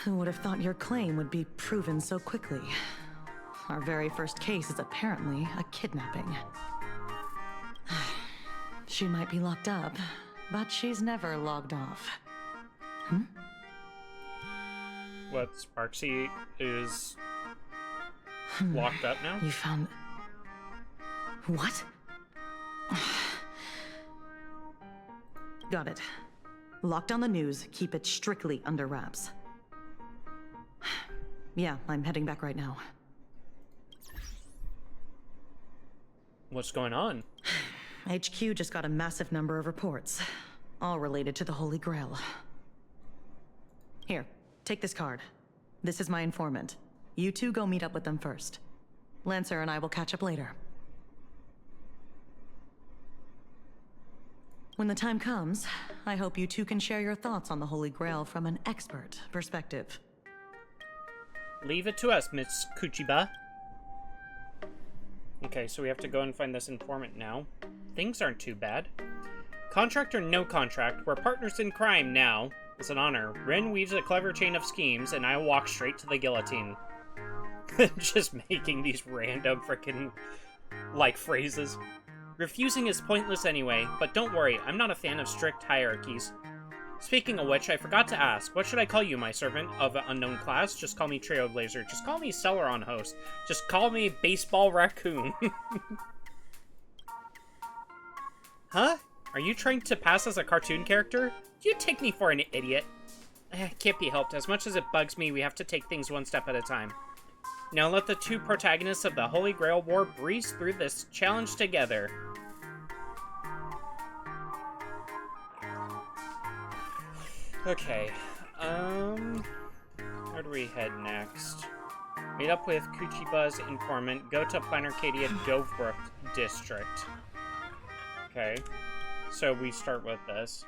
Who would have thought your claim would be proven so quickly? Our very first case is apparently a kidnapping. She might be locked up, but she's never logged off. What, Sparksy is locked up now? You found... What? Got it. Lock down the news, keep it strictly under wraps. Yeah, I'm heading back right now. What's going on? HQ just got a massive number of reports, all related to the Holy Grail. Here, take this card. This is my informant. You two go meet up with them first. Lancer and I will catch up later. When the time comes, I hope you two can share your thoughts on the Holy Grail from an expert perspective. Leave it to us, Miss Kuchiba. Okay, so we have to go and find this informant now. Things aren't too bad. Contract or no contract, we're partners in crime now. It's an honor. Ren weaves a clever chain of schemes, and I walk straight to the guillotine. Just making these random frickin' like phrases. Refusing is pointless anyway, but don't worry, I'm not a fan of strict hierarchies. Speaking of which, I forgot to ask, what should I call you, my servant of an unknown class? Just call me Trailblazer. Just call me Celeron Host. Just call me Baseball Raccoon. Huh? Are you trying to pass as a cartoon character? You take me for an idiot. Can't be helped. As much as it bugs me, we have to take things one step at a time. Now let the two protagonists of the Holy Grail War breeze through this challenge together. Okay, where do we head next? Meet up with Kuchiba's informant, go to Planarcadia Dovebrook District. Okay, so we start with this.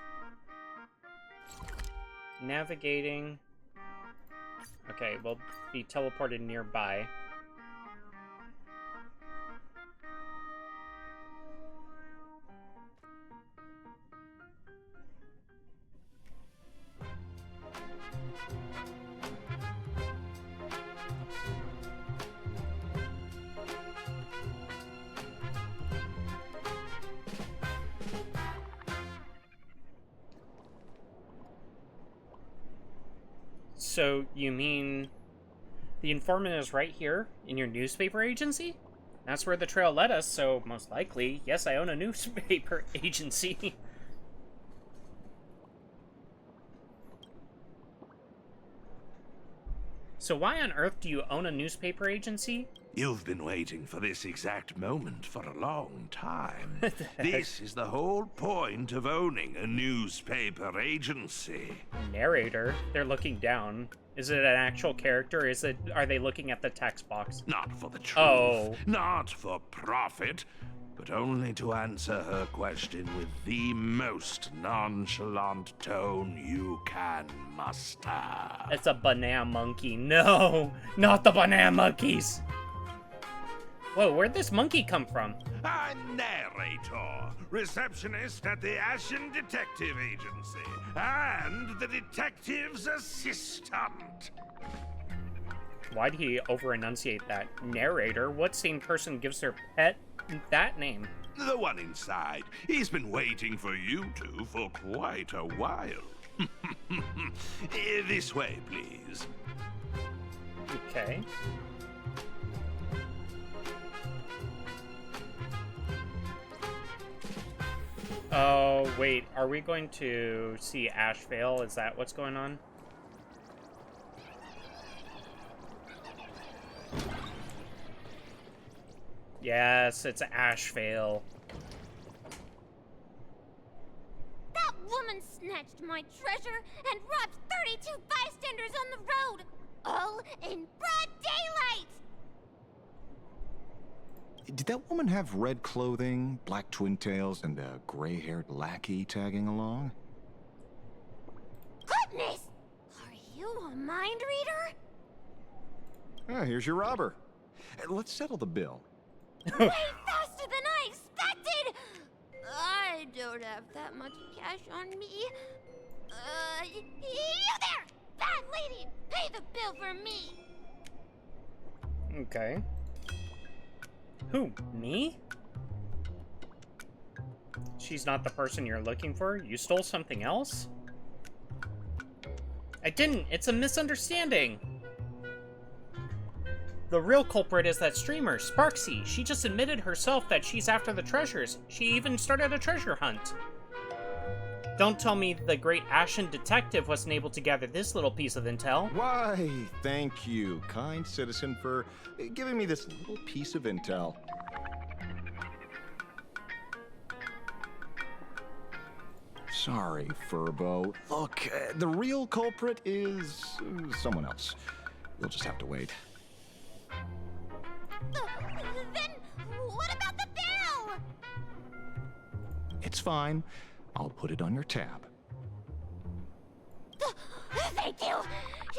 Navigating. Okay, we'll be teleported nearby. So you mean the informant is right here in your newspaper agency? That's where the trail led us, so most likely, yes, I own a newspaper agency. So why on earth do you own a newspaper agency? You've been waiting for this exact moment for a long time. This is the whole point of owning a newspaper agency. Narrator? They're looking down. Is it an actual character? Are they looking at the text box? Not for the truth. Oh. Not for profit. But only to answer her question with the most nonchalant tone you can muster. It's a banana monkey. No! Not the banana monkeys! Whoa, where'd this monkey come from? A narrator, receptionist at the Ashen Detective Agency, and the detective's assistant. Why'd he over-enunciate that? Narrator? What sane person gives their pet that name? The one inside. He's been waiting for you two for quite a while. This way, please. Okay. Oh, wait. Are we going to see Ash fail? Is that what's going on? Yes, it's Ash fail. That woman snatched my treasure and robbed 32 bystanders on the road, all in broad daylight! Did that woman have red clothing, black twin tails, and a gray-haired lackey tagging along? Goodness! Are you a mind reader? Ah, here's your robber. Let's settle the bill. Way faster than I expected! I don't have that much cash on me. You there! Bad lady! Pay the bill for me! Okay. Who, me? She's not the person you're looking for? You stole something else? I didn't! It's a misunderstanding! The real culprit is that streamer, Sparksy. She just admitted herself that she's after the treasures. She even started a treasure hunt. Don't tell me the great Ashen Detective wasn't able to gather this little piece of intel. Why, thank you, kind citizen, for giving me this little piece of intel. Sorry, Furbo. Look, the real culprit is someone else. You'll just have to wait. Then what about the bill? It's fine. I'll put it on your tab. Thank you.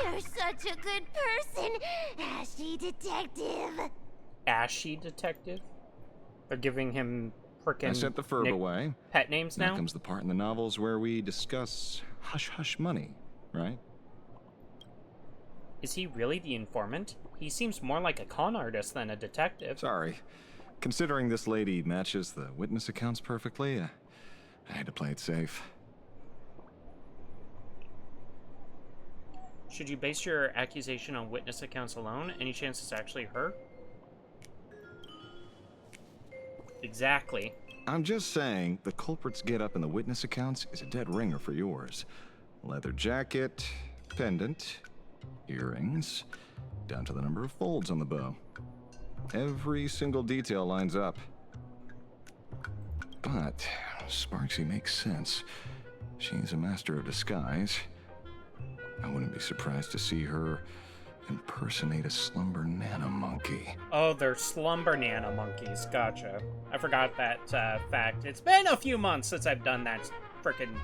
You're such a good person, Ashy Detective. Ashy Detective? They're giving him frickin' I sent the Furb away. Pet names now? Now comes the part in the novels where we discuss hush-hush money, right? Is he really the informant? He seems more like a con artist than a detective. Sorry. Considering this lady matches the witness accounts perfectly, I had to play it safe. Should you base your accusation on witness accounts alone? Any chance it's actually her? Exactly. I'm just saying, the culprit's get-up in the witness accounts is a dead ringer for yours. Leather jacket, pendant, earrings, down to the number of folds on the bow. Every single detail lines up. But Sparksy makes sense. She's a master of disguise. I wouldn't be surprised to see her impersonate a slumber nana monkey. Oh, they're slumber nana monkeys. Gotcha. I forgot that fact. It's been a few months since I've done that frickin'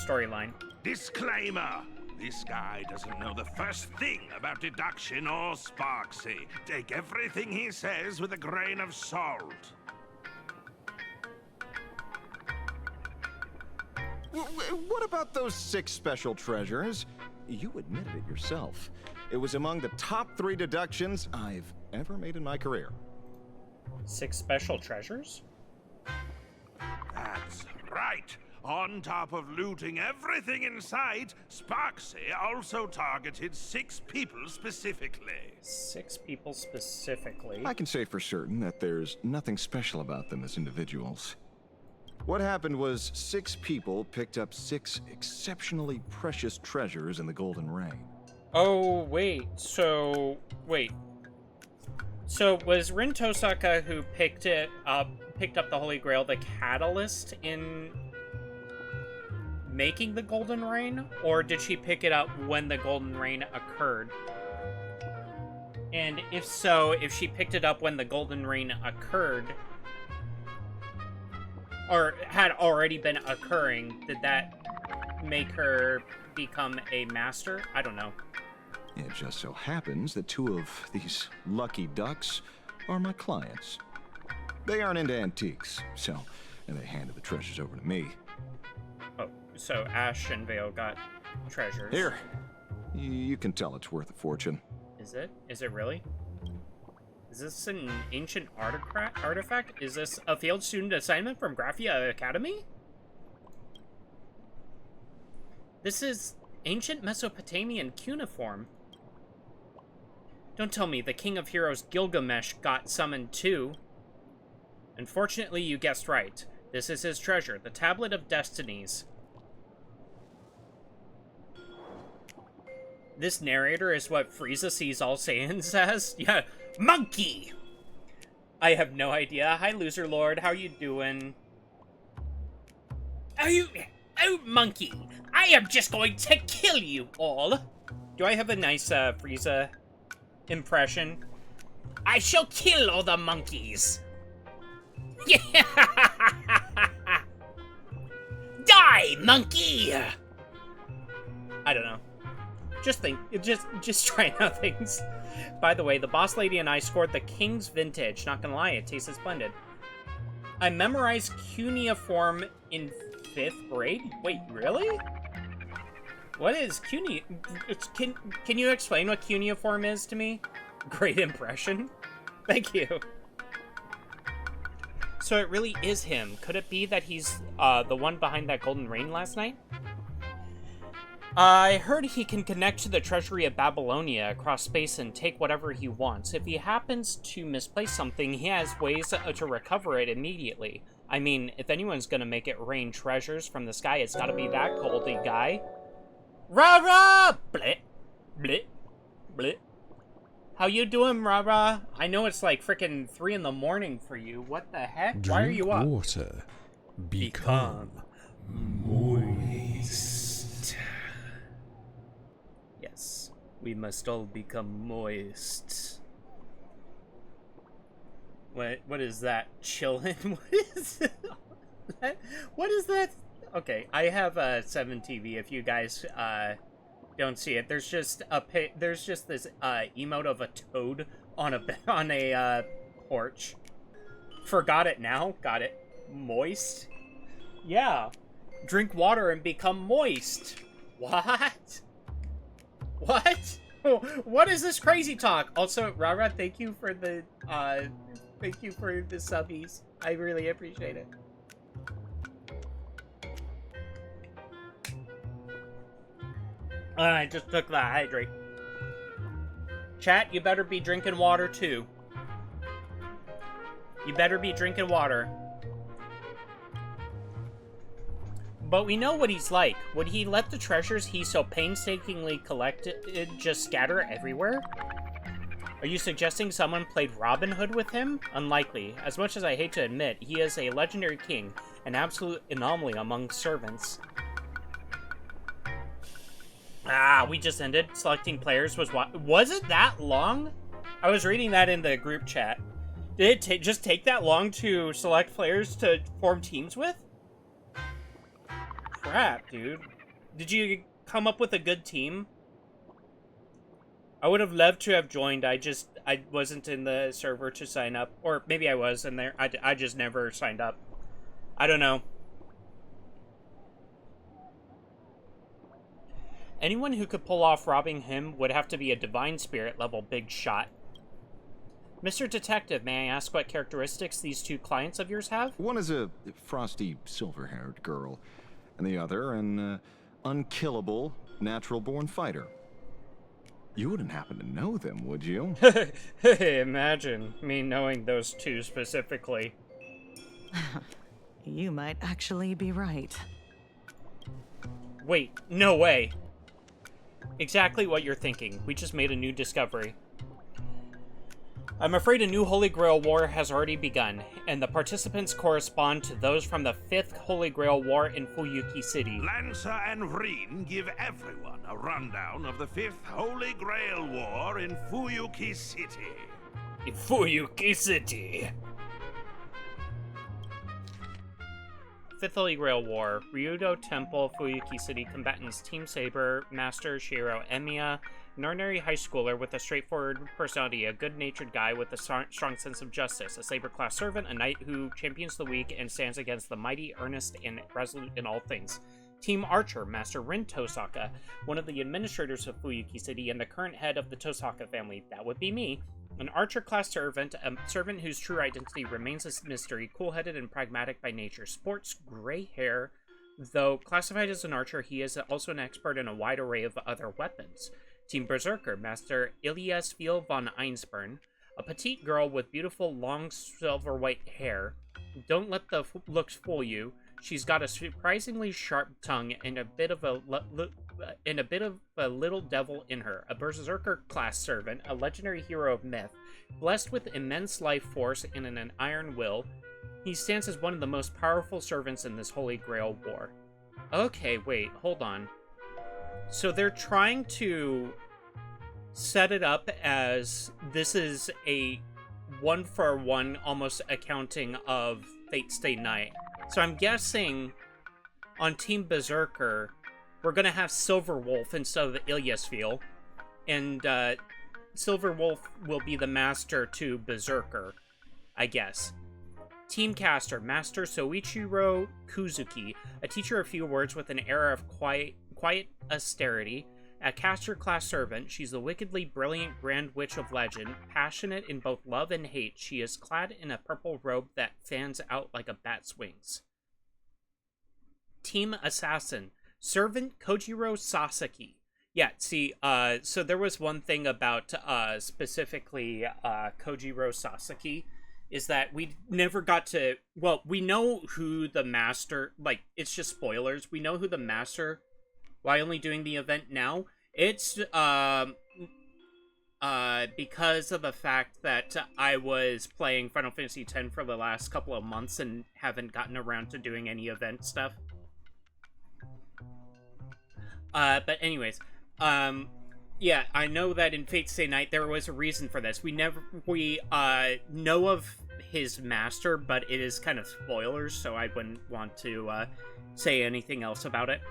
storyline. Disclaimer! This guy doesn't know the first thing about deduction or Sparksy. Take everything he says with a grain of salt. What about those 6 special treasures? You admitted it yourself. It was among the top 3 deductions I've ever made in my career. 6 special treasures? That's right. On top of looting everything in sight, Sparksy also targeted 6 people specifically. 6 people specifically? I can say for certain that there's nothing special about them as individuals. What happened was 6 people picked up 6 exceptionally precious treasures in the Golden Rain. Oh, wait. So was Rin Tosaka who picked up the Holy Grail the catalyst in making the Golden Rain? Or did she pick it up when the Golden Rain occurred? And if so, if she picked it up when the Golden Rain occurred, or had already been occurring, did that make her become a master? I don't know. It just so happens that 2 of these lucky ducks are my clients. They aren't into antiques, so they handed the treasures over to me. Oh, so Ash and Vale got treasures. Here, you can tell it's worth a fortune. Is it? Is it really? Is this an ancient artifact? Is this a failed student assignment from Graphia Academy? This is ancient Mesopotamian cuneiform. Don't tell me the King of Heroes Gilgamesh got summoned too. Unfortunately, you guessed right. This is his treasure, the Tablet of Destinies. This narrator is what Frieza sees all Saiyans as? Yeah, monkey! I have no idea. Hi, Loser Lord. How you doing? Oh, monkey! I am just going to kill you all! Do I have a nice, Frieza impression? I shall kill all the monkeys! Yeah! Die, monkey! I don't know. Just trying out things. By the way, the boss lady and I scored the King's Vintage. Not gonna lie, it tastes splendid. I memorized cuneiform in 5th grade? Wait, really? What is Can you explain what cuneiform is to me? Great impression. Thank you. So it really is him. Could it be that he's the one behind that golden rain last night? I heard he can connect to the treasury of Babylonia across space and take whatever he wants. If he happens to misplace something, he has ways to recover it immediately. I mean, if anyone's gonna make it rain treasures from the sky, it's gotta be that goldy guy. Rah-rah! Blit. Blit. Blit. How you doing, Rah-rah? I know it's like frickin' 3 in the morning for you. What the heck? Drink Why are you up? Water. Become moist. Yes, we must all become moist. What is that? Chillin'? What is that? Okay, I have a 7 TV. If you guys don't see it, there's just this emote of a toad on a porch. Forgot it now. Got it. Moist. Yeah. Drink water and become moist. What? What? What is this crazy talk? Also, Rara, thank you for the subbies. I really appreciate it. I just took that hydrate. Chat, you better be drinking water too. You better be drinking water. But we know what he's like. Would he let the treasures he so painstakingly collected just scatter everywhere? Are you suggesting someone played Robin Hood with him? Unlikely. As much as I hate to admit, he is a legendary king, an absolute anomaly among servants. Ah, we just ended. Selecting players was what? Was it that long? I was reading that in the group chat. Did it just take that long to select players to form teams with? Crap, dude. Did you come up with a good team? I would have loved to have joined. I wasn't in the server to sign up. Or maybe I was in there. I just never signed up. I don't know. Anyone who could pull off robbing him would have to be a divine spirit level big shot. Mr. Detective, may I ask what characteristics these 2 clients of yours have? One is a frosty, silver-haired girl. and the other an unkillable, natural-born fighter. You wouldn't happen to know them, would you? Imagine me knowing those two specifically. You might actually be right. Wait, no way. Exactly what you're thinking. We just made a new discovery. I'm afraid a new Holy Grail War has already begun, and the participants correspond to those from the 5th Holy Grail War in Fuyuki City. Lancer and Vreen give everyone a rundown of the 5th Holy Grail War in Fuyuki City. In Fuyuki City. 5th Holy Grail War. Ryudo Temple, Fuyuki City. Combatants Team Saber, Master Shiro Emiya, an ordinary high schooler with a straightforward personality, a good-natured guy with a strong sense of justice, a Saber-class servant, a knight who champions the weak and stands against the mighty, earnest, and resolute in all things. Team Archer, Master Rin Tosaka, one of the administrators of Fuyuki City and the current head of the Tosaka family. That would be me. An Archer-class servant, a servant whose true identity remains a mystery, cool-headed and pragmatic by nature, sports gray hair. Though classified as an Archer, he is also an expert in a wide array of other weapons. Team Berserker, Master Iliasfil von Einsburn, a petite girl with beautiful, long, silver-white hair. Don't let the looks fool you. She's got a surprisingly sharp tongue and a bit of a little devil in her. A Berserker-class servant, a legendary hero of myth, blessed with immense life force and an iron will. He stands as one of the most powerful servants in this Holy Grail War. Okay, wait, hold on. So they're trying to set it up as this is a one-for-one almost accounting of Fate Stay Night. So I'm guessing on Team Berserker, we're going to have Silverwolf instead of Ilyasfil. And Silverwolf will be the master to Berserker, I guess. Team Caster, Master Soichiro Kuzuki, a teacher of few words with an air of quiet austerity. A caster-class servant, she's the wickedly brilliant Grand Witch of legend, passionate in both love and hate. She is clad in a purple robe that fans out like a bat's wings. Team Assassin, Servant Kojiro Sasaki. Yeah, see, so there was one thing about, specifically, Kojiro Sasaki, is that we never got to, well, we know who the master, like, it's just spoilers, we know who the master, why only doing the event now? It's, because of the fact that I was playing Final Fantasy X for the last couple of months and haven't gotten around to doing any event stuff. But anyways, yeah, I know that in Fate Stay Night there was a reason for this. We know of his master, but it is kind of spoilers, so I wouldn't want to, say anything else about it.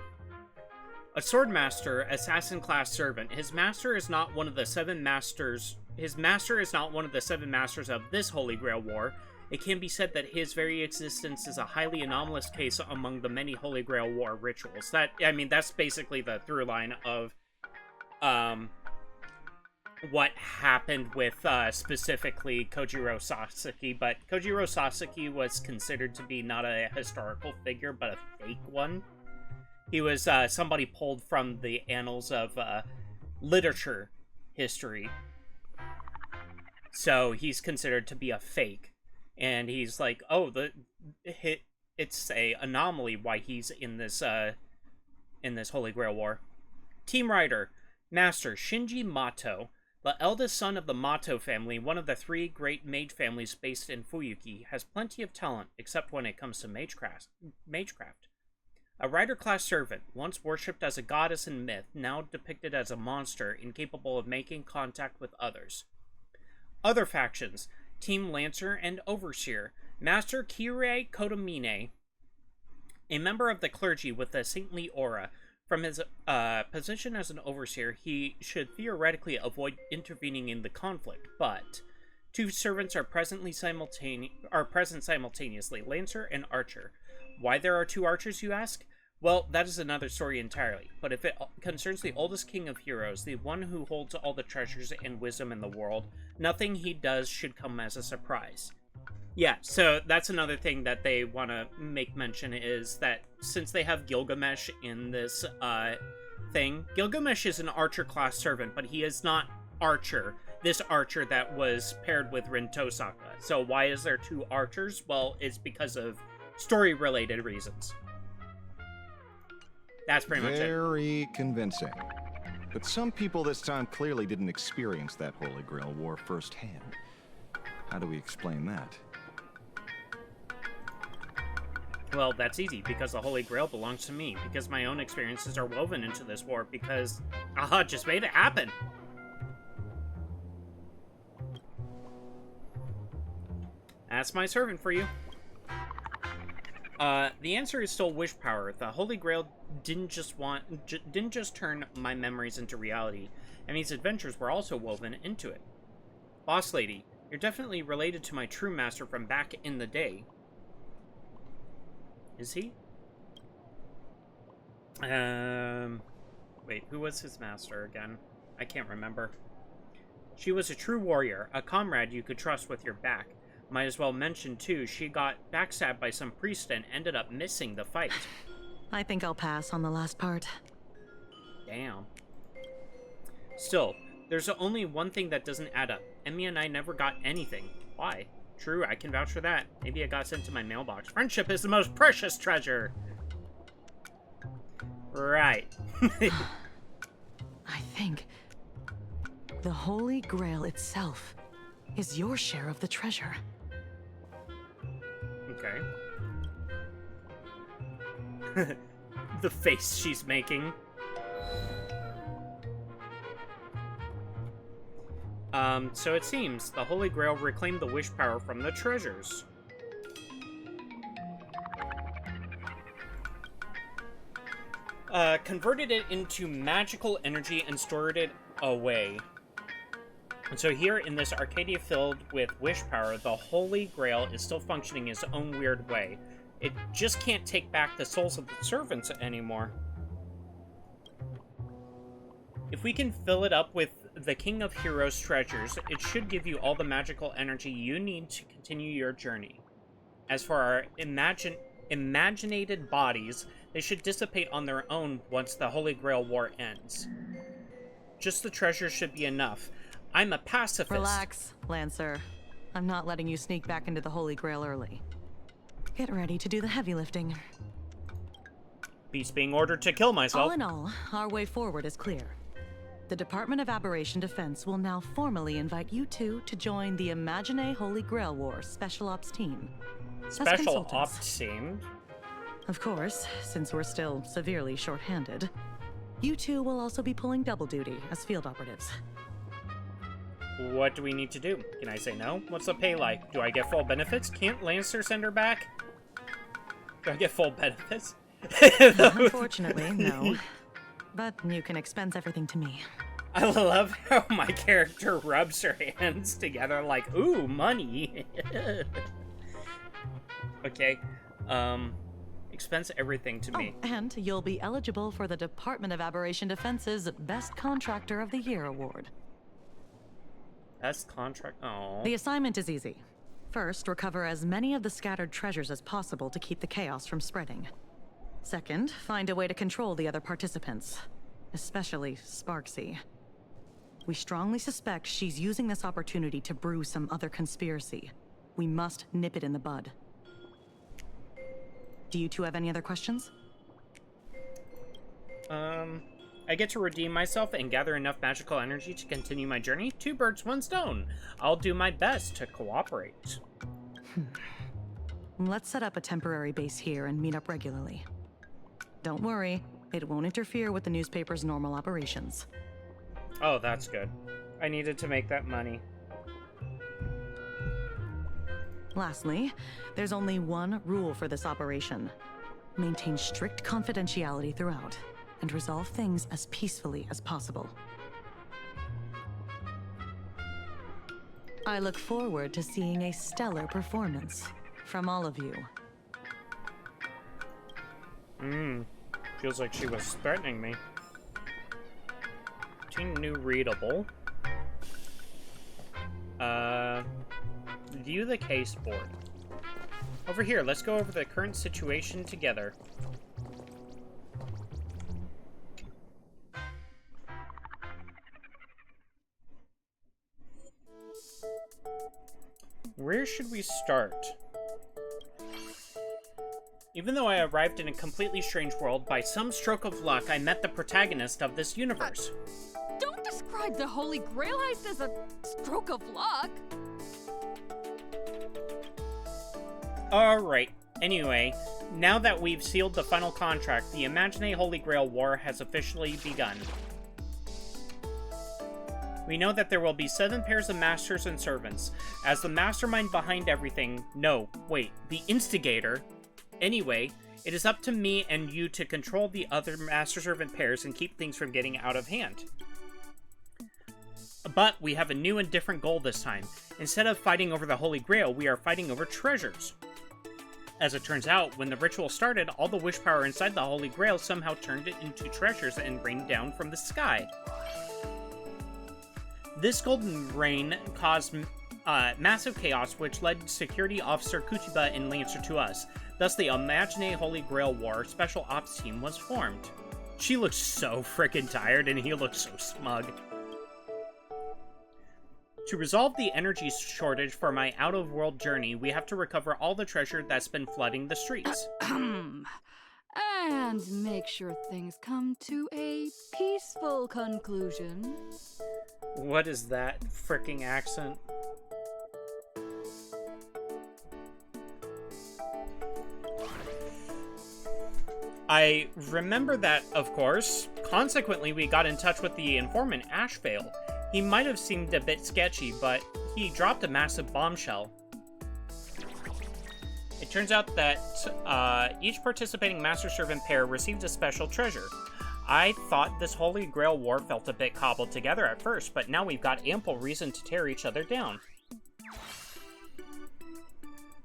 A Swordmaster, Assassin-class servant. His master is not one of the 7 masters. His master is not one of the 7 masters of this Holy Grail War. It can be said that his very existence is a highly anomalous case among the many Holy Grail War rituals. That, I mean, that's basically the through line of, what happened with, specifically Kojiro Sasaki, but Kojiro Sasaki was considered to be not a historical figure, but a fake one. He was, somebody pulled from the annals of, literature history. So he's considered to be a fake. And he's like, oh, it's a anomaly why he's in this Holy Grail War. Team Rider, Master Shinji Mato, the eldest son of the Mato family, one of the 3 great mage families based in Fuyuki, has plenty of talent, except when it comes to magecraft. A rider-class servant, once worshipped as a goddess in myth, now depicted as a monster, incapable of making contact with others. Other factions, Team Lancer and Overseer, Master Kirei Kotomine, a member of the clergy with a saintly aura. From his position as an Overseer, he should theoretically avoid intervening in the conflict, but 2 servants are present simultaneously, Lancer and Archer. Why there are 2 archers, you ask? Well, that is another story entirely, but if it concerns the oldest king of heroes, the one who holds all the treasures and wisdom in the world, nothing he does should come as a surprise. Yeah, so that's another thing that they want to make mention is that since they have Gilgamesh in this thing, Gilgamesh is an archer class servant, but he is not Archer, this Archer that was paired with Rin Tosaka. So why is there two Archers? Well, it's because of story-related reasons. That's pretty much it. Very convincing. But some people this time clearly didn't experience that Holy Grail war firsthand. How do we explain that? Well, that's easy, because the Holy Grail belongs to me, because my own experiences are woven into this war, because Aha just made it happen. That's my servant for you. The answer is still wish power. The Holy Grail didn't just turn my memories into reality, and these adventures were also woven into it. Boss Lady, you're definitely related to my true master from back in the day. Is he? Wait, who was his master again? I can't remember. She was a true warrior, a comrade you could trust with your back. Might as well mention, too, she got backstabbed by some priest and ended up missing the fight. I think I'll pass on the last part. Damn. Still, there's only one thing that doesn't add up. Emmy and I never got anything. Why? True, I can vouch for that. Maybe it got sent to my mailbox. Friendship is the most precious treasure! Right. I think the Holy Grail itself is your share of the treasure. Okay. The face she's making. So it seems the Holy Grail reclaimed the wish power from the treasures. Converted it into magical energy and stored it away. And so here in this Arcadia filled with wish power, the Holy Grail is still functioning its own weird way. It just can't take back the souls of the servants anymore. If we can fill it up with the King of Heroes treasures, it should give you all the magical energy you need to continue your journey. As for our imaginated bodies, they should dissipate on their own once the Holy Grail war ends. Just the treasure should be enough. I'm a pacifist. Relax, Lancer. I'm not letting you sneak back into the Holy Grail early. Get ready to do the heavy lifting. Beast being ordered to kill myself. All in all, our way forward is clear. The Department of Aberration Defense will now formally invite you two to join the Imagine Holy Grail War Special Ops team. Special Ops team? Of course, since we're still severely short-handed, you two will also be pulling double duty as field operatives. What do we need to do? Can I say no? What's the pay like? Do I get full benefits? Can't Lancer send her back? Do I get full benefits? Unfortunately, no. But you can expense everything to me. I love how my character rubs her hands together like, ooh, money. Okay. Expense everything to me. Oh, and you'll be eligible for the Department of Aberration Defense's Best Contractor of the Year award. Best contract? Oh. The assignment is easy. First, recover as many of the scattered treasures as possible to keep the chaos from spreading. Second, find a way to control the other participants, especially Sparksy. We strongly suspect she's using this opportunity to brew some other conspiracy. We must nip it in the bud. Do you two have any other questions? I get to redeem myself and gather enough magical energy to continue my journey. 2 birds, 1 stone. I'll do my best to cooperate. Let's set up a temporary base here and meet up regularly. Don't worry, it won't interfere with the newspaper's normal operations. Oh, that's good. I needed to make that money. Lastly, there's only one rule for this operation. Maintain strict confidentiality throughout, and resolve things as peacefully as possible. I look forward to seeing a stellar performance from all of you. Feels like she was threatening me. Team new readable. View the case board. Over here, let's go over the current situation together. Where should we start? Even though I arrived in a completely strange world, by some stroke of luck, I met the protagonist of this universe. Don't describe the Holy Grail heist as a stroke of luck. Alright, anyway, now that we've sealed the final contract, the Imagine Holy Grail War has officially begun. We know that there will be 7 pairs of masters and servants. As the mastermind behind everything, no, wait, the instigator. Anyway, it is up to me and you to control the other master-servant pairs and keep things from getting out of hand. But we have a new and different goal this time. Instead of fighting over the Holy Grail, we are fighting over treasures. As it turns out, when the ritual started, all the wish power inside the Holy Grail somehow turned it into treasures and rained down from the sky. This golden rain caused massive chaos, which led Security Officer Kuchiba and Lancer to us. Thus, the Imagine Holy Grail War Special Ops Team was formed. She looks so freaking tired, and he looks so smug. To resolve the energy shortage for my out-of-world journey, we have to recover all the treasure that's been flooding the streets. And make sure things come to a peaceful conclusion. What is that freaking accent? I remember that, of course. Consequently, we got in touch with the informant, Ashvale. He might have seemed a bit sketchy, but he dropped a massive bombshell. It turns out that each participating master-servant pair received a special treasure. I thought this Holy Grail War felt a bit cobbled together at first, but now we've got ample reason to tear each other down.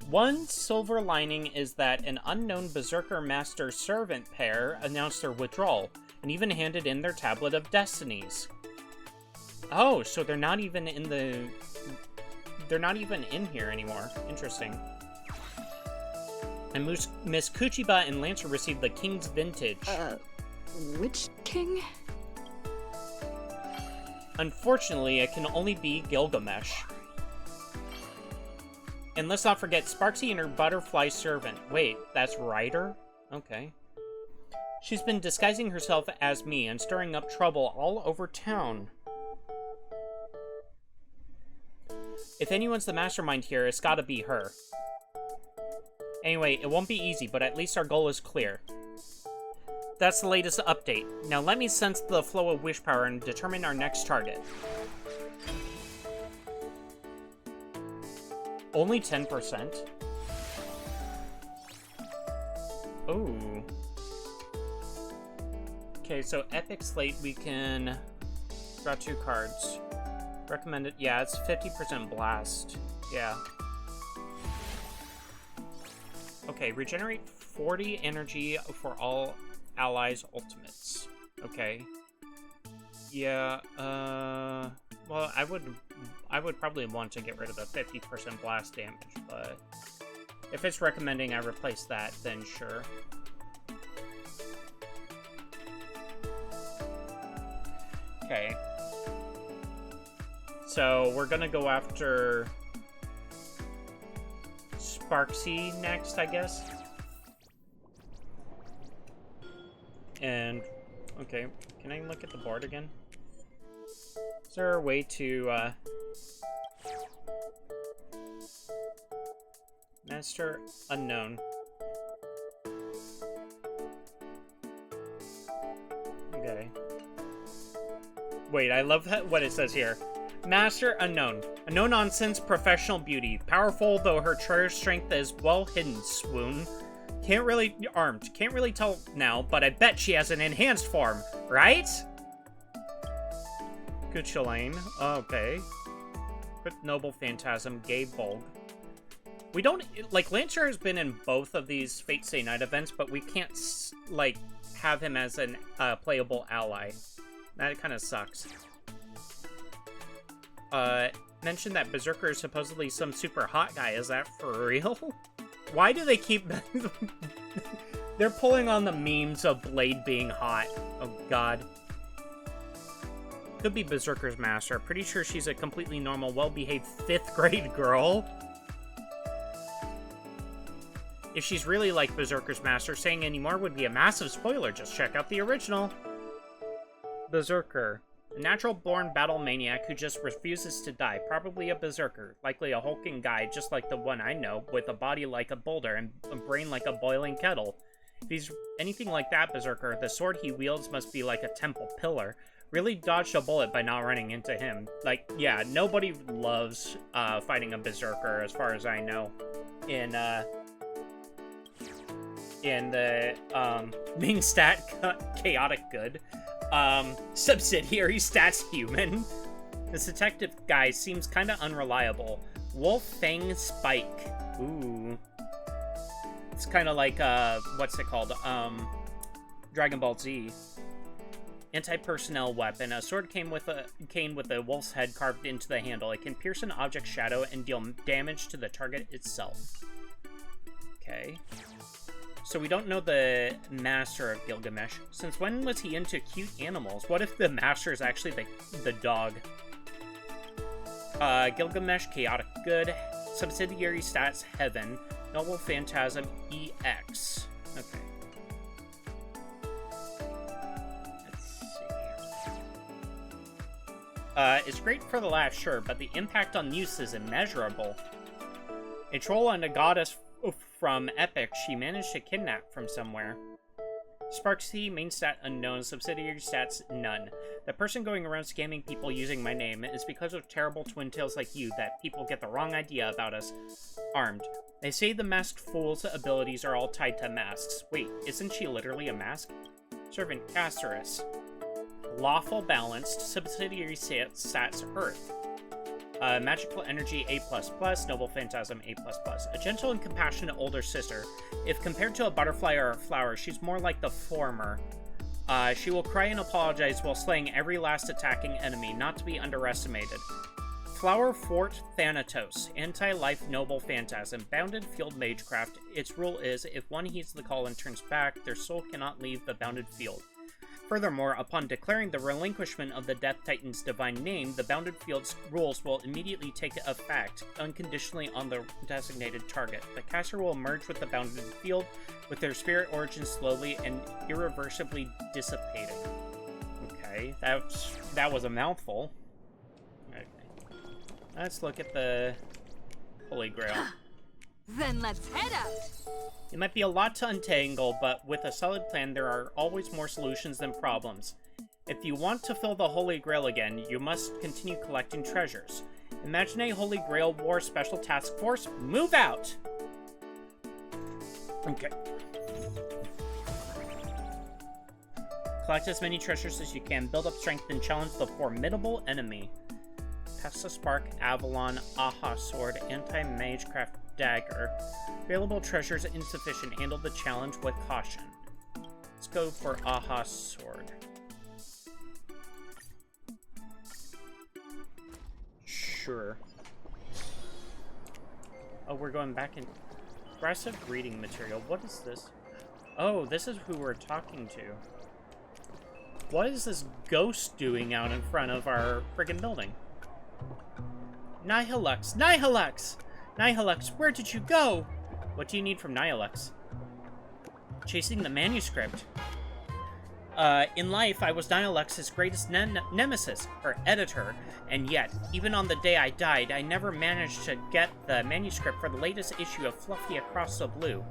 One silver lining is that an unknown Berserker master-servant pair announced their withdrawal, and even handed in their Tablet of Destinies. Oh, so they're not even in the... They're not even in here anymore. Interesting. And Miss Kuchiba and Lancer received the King's Vintage. Which king? Unfortunately, it can only be Gilgamesh. And let's not forget Sparksy and her butterfly servant. Wait, that's Ryder? Okay. She's been disguising herself as me and stirring up trouble all over town. If anyone's the mastermind here, it's gotta be her. Anyway, it won't be easy, but at least our goal is clear. That's the latest update. Now let me sense the flow of wish power and determine our next target. Only 10%? Ooh. Okay, so Epic Slate, we can draw 2 cards. Recommended, yeah, it's 50% blast. Yeah. Okay, regenerate 40 energy for all allies' ultimates. Okay. Yeah, well, I would probably want to get rid of the 50% blast damage, but if it's recommending I replace that, then sure. Okay. So, we're gonna go after Sparksy next, I guess. And, okay, can I look at the board again? Is there a way to, Master Unknown. Okay. Wait, I love what it says here. Master Unknown. A no-nonsense professional beauty. Powerful, though her treasure strength is well hidden, swoon. Can't really... Armed. Can't really tell now, but I bet she has an enhanced form, right? Kuchulain. Okay. Quick Noble Phantasm. Gay Bulg. We don't... Like, Lancer has been in both of these Fate Stay Night events, but we can't, like, have him as an playable ally. That kind of sucks. Mentioned that Berserker is supposedly some super hot guy. Is that for real? Why do they keep... They're pulling on the memes of Blade being hot. Oh, God. Could be Berserker's master. Pretty sure she's a completely normal, well-behaved 5th grade girl. If she's really like Berserker's master, saying any more would be a massive spoiler. Just check out the original. Berserker. A natural-born battle maniac who just refuses to die. Probably a berserker. Likely a hulking guy just like the one I know, with a body like a boulder and a brain like a boiling kettle. If he's anything like that berserker, the sword he wields must be like a temple pillar. Really dodged a bullet by not running into him. Like, yeah, nobody loves fighting a berserker, as far as I know. In the main stat, chaotic good. Subsidiary stats human. This detective guy seems kinda unreliable. Wolf Fang Spike. Ooh. It's kinda like, what's it called? Dragon Ball Z. Anti-personnel weapon. A sword came with a cane with a wolf's head carved into the handle. It can pierce an object's shadow and deal damage to the target itself. Okay. So we don't know the master of Gilgamesh. Since when was he into cute animals? What if the master is actually the dog? Gilgamesh, chaotic good. Subsidiary stats, heaven. Noble phantasm, EX. Okay. Let's see. It's great for the laugh, sure, but the impact on use is immeasurable. A troll and a goddess from Epic she managed to kidnap from somewhere. Sparksy, main stat unknown, subsidiary stats none. The person going around scamming people using my name is because of terrible twin tails like you that people get the wrong idea about us. Armed. They say the masked fool's abilities are all tied to masks. Wait, isn't she literally a mask? Servant Casterus. Lawful balanced, subsidiary stats Earth. Magical energy A++, noble phantasm A++. A gentle and compassionate older sister. If compared to a butterfly or a flower, she's more like the former. She will cry and apologize while slaying every last attacking enemy, not to be underestimated. Flower Fort Thanatos, anti-life noble phantasm, bounded field magecraft. Its rule is, if one heeds the call and turns back, their soul cannot leave the bounded field. Furthermore, upon declaring the relinquishment of the Death Titan's divine name, the bounded field's rules will immediately take effect, unconditionally on the designated target. The caster will merge with the bounded field, with their spirit origin slowly and irreversibly dissipating. Okay, that was a mouthful. Okay. Let's look at the Holy Grail. Then let's head out! It might be a lot to untangle, but with a solid plan, there are always more solutions than problems. If you want to fill the Holy Grail again, you must continue collecting treasures. Imagine a Holy Grail War Special Task Force. Move out! Okay. Collect as many treasures as you can, build up strength, and challenge the formidable enemy. Pesta Spark, Avalon, Aha Sword, Anti-Magecraft Dagger. Available treasures insufficient. Handle the challenge with caution. Let's go for Aha Sword. Sure. Oh, we're going back in. Aggressive reading material. What is this? Oh, this is who we're talking to. What is this ghost doing out in front of our friggin' building? Nihilux! Nihilux! Nihilux, where did you go? What do you need from Nihilux? Chasing the manuscript. In life, I was Nihilux's greatest nemesis, her editor, and yet, even on the day I died, I never managed to get the manuscript for the latest issue of Fluffy Across the Blue.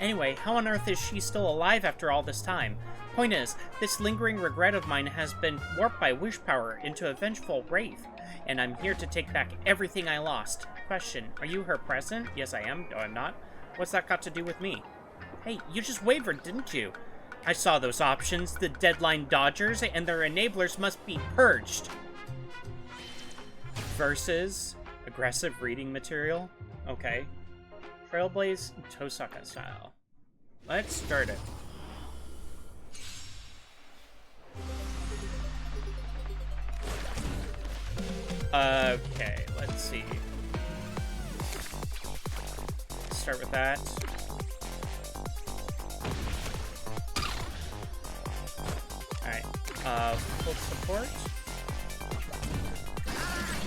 Anyway, how on earth is she still alive after all this time? Point is, this lingering regret of mine has been warped by wish power into a vengeful wraith, and I'm here to take back everything I lost. Question, are you her present? Yes, I am. No, I'm not. What's that got to do with me? Hey, you just wavered, didn't you? I saw those options. The deadline dodgers and their enablers must be purged. Versus aggressive reading material. Okay. Trailblaze Tosaka style. Let's start it. Okay, let's see. start with that. Alright, full support.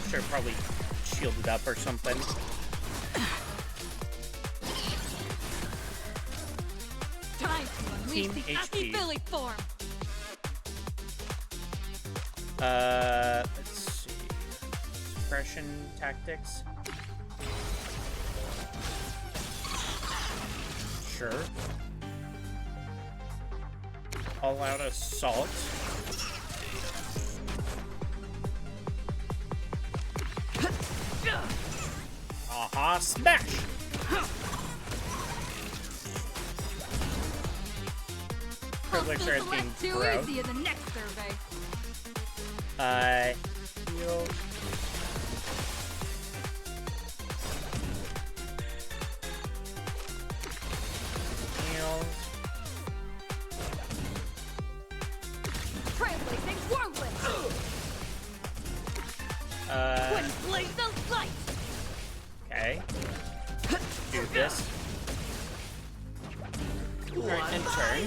Should have probably shielded up or something. Time to unleash the Aki Billy form. Let's see. Suppression tactics. Sure. All-out assault. Aha, smash! Privilege are being too easy in the next survey. Heal. Heal. Trailblazing whirlwind. Twin blaze of light. Okay. Do this. Alright, and turn.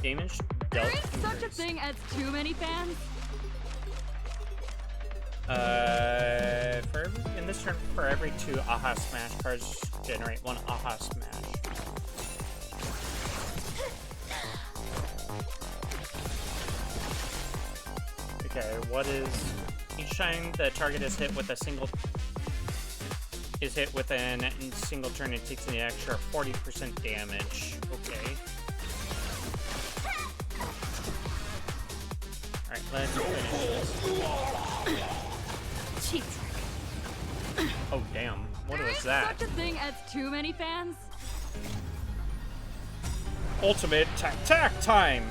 Damage dealt. There is such a thing as too many fans. In this turn, for every 2 Aha Smash cards, generate 1 Aha Smash. Okay, what is... Each time the target is hit with a single... is hit within a single turn, it takes an extra 40% damage. Okay. Alright, let's finish this. Oh, damn. What was that? Such a thing as too many fans? Ultimate tac time!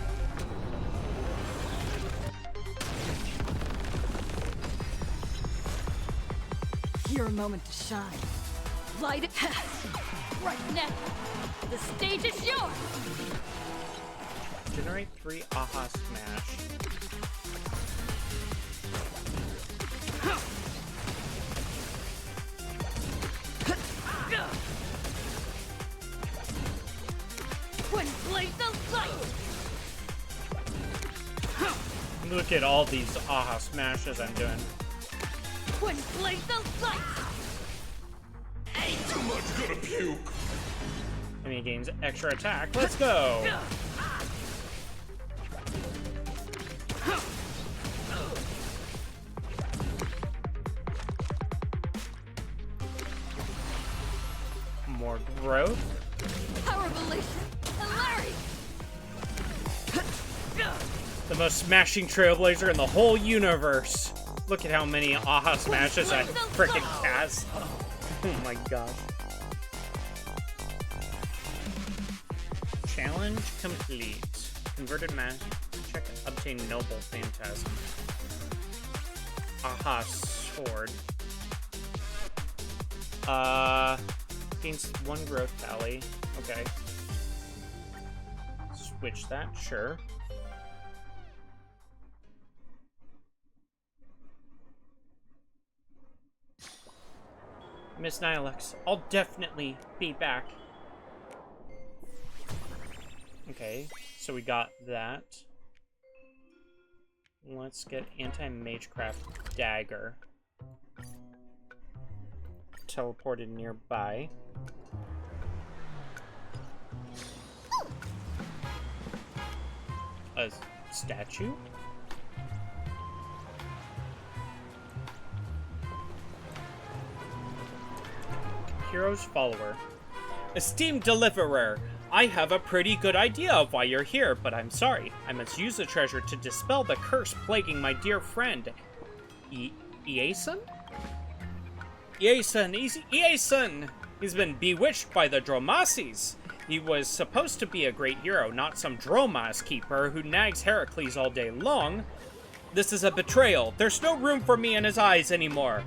Your moment to shine. Light it right now. The stage is yours. Generate 3 Aha Smash. Twin blaze of light. Look at all these Aha Smashes I'm doing. Twin blaze of light. Ain't too much gonna puke. And he gains extra attack. Let's go! More growth. Power relation. Hilarious. The most smashing Trailblazer in the whole universe. Look at how many Aha Smashes I frickin' cast. Oh my gosh. Challenge complete. Converted match. Check obtain Noble Phantasm. Aha Sword. Gains 1 growth tally. Okay. Switch that, sure. Miss Nihilux, I'll definitely be back. Okay, so we got that. Let's get Anti-Magecraft Dagger. Teleported nearby. A statue? Hero's follower. Esteemed deliverer, I have a pretty good idea of why you're here, but I'm sorry. I must use the treasure to dispel the curse plaguing my dear friend. Iason? Iason! He's been bewitched by the Dromases. He was supposed to be a great hero, not some Dromas keeper who nags Heracles all day long. This is a betrayal. There's no room for me in his eyes anymore.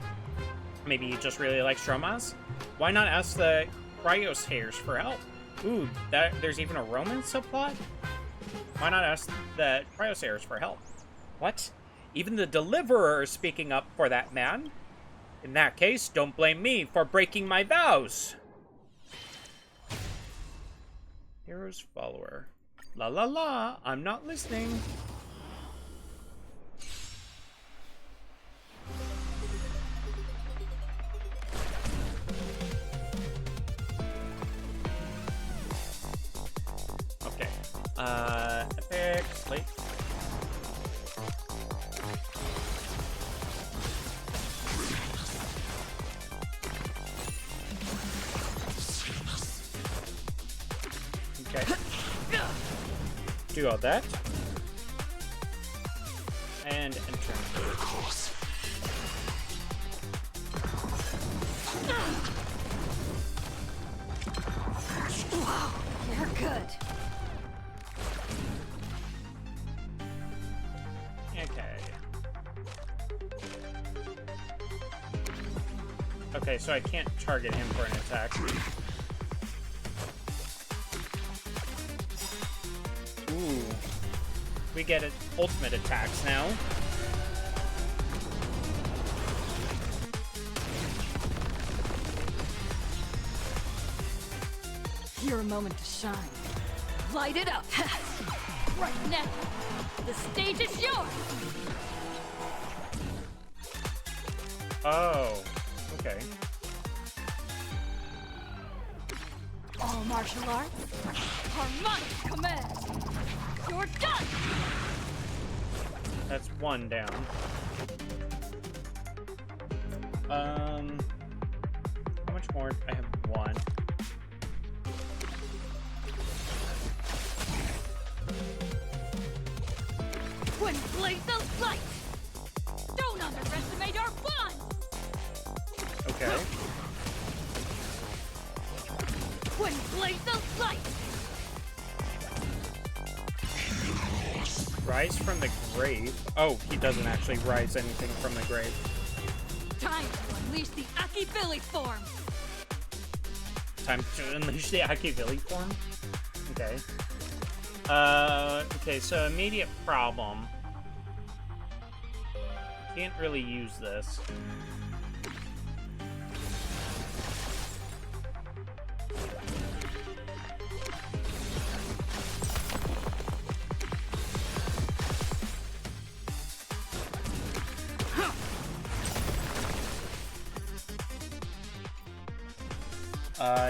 Maybe he just really likes Dromas? Why not ask the Cryosayers for help? Ooh, there's even a Roman subplot? Why not ask the Cryosayers for help? What? Even the deliverer is speaking up for that man. In that case, don't blame me for breaking my vows. Hero's follower. La la la, I'm not listening. Okay. Epic slate. Okay. Do all that. And enter. Wow, you're good. Okay. Okay, so I can't target him for an attack. Ooh. We get ultimate attacks now. Your moment to shine. Light it up. Right now. The stage is yours. Oh. Okay. All martial arts are my command. You're done. That's one down. How much more? I have one. Twin blaze of light. Don't underestimate our bond. Okay. Twin blaze of light. Rise from the grave. Oh, he doesn't actually rise anything from the grave. Time to unleash the Aki-Billy form. Time to unleash the Aki-Billy form? Okay. Okay, so immediate problem. Can't really use this.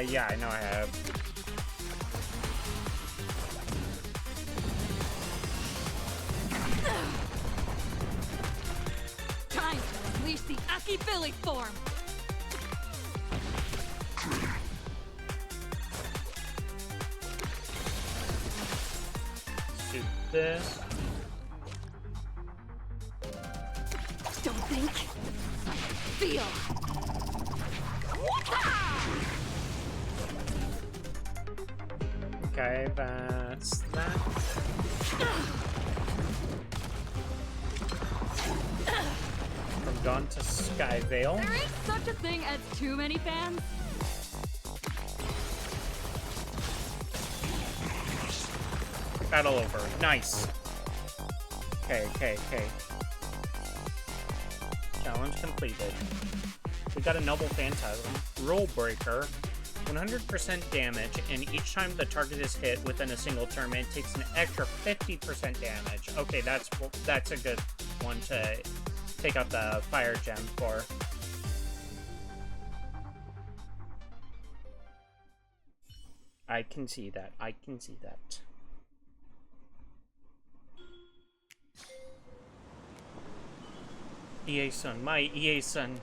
Yeah, I know I have. Time to unleash the Aki-Billy form. Shoot this. Don't think. Feel. Okay, that's that. From Dawn to Skyvale. There is such a thing as too many fans. Battle over. Nice. Okay. Challenge completed. We got a Noble Phantasm. Rule Breaker. 100% damage, and each time the target is hit within a single turn, it takes an extra 50% damage. Okay, that's a good one to take out the fire gem for. I can see that. EA-san, my EA-san.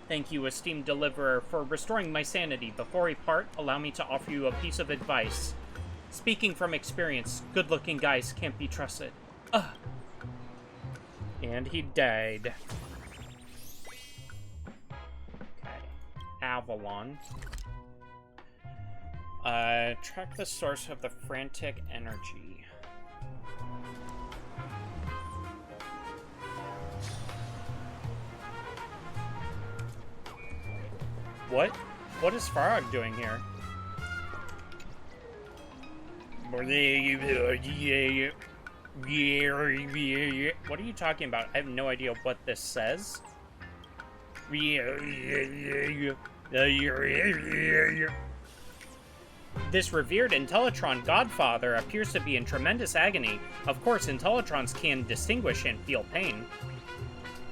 Thank you, esteemed deliverer, for restoring my sanity. Before we part, allow me to offer you a piece of advice. Speaking from experience, good-looking guys can't be trusted. And he died. Okay. Avalon. Track the source of the frantic energy. What is Farag doing here? What are you talking about? I have no idea what this says. This revered Intellitron godfather appears to be in tremendous agony. Of course, Intellitrons can distinguish and feel pain.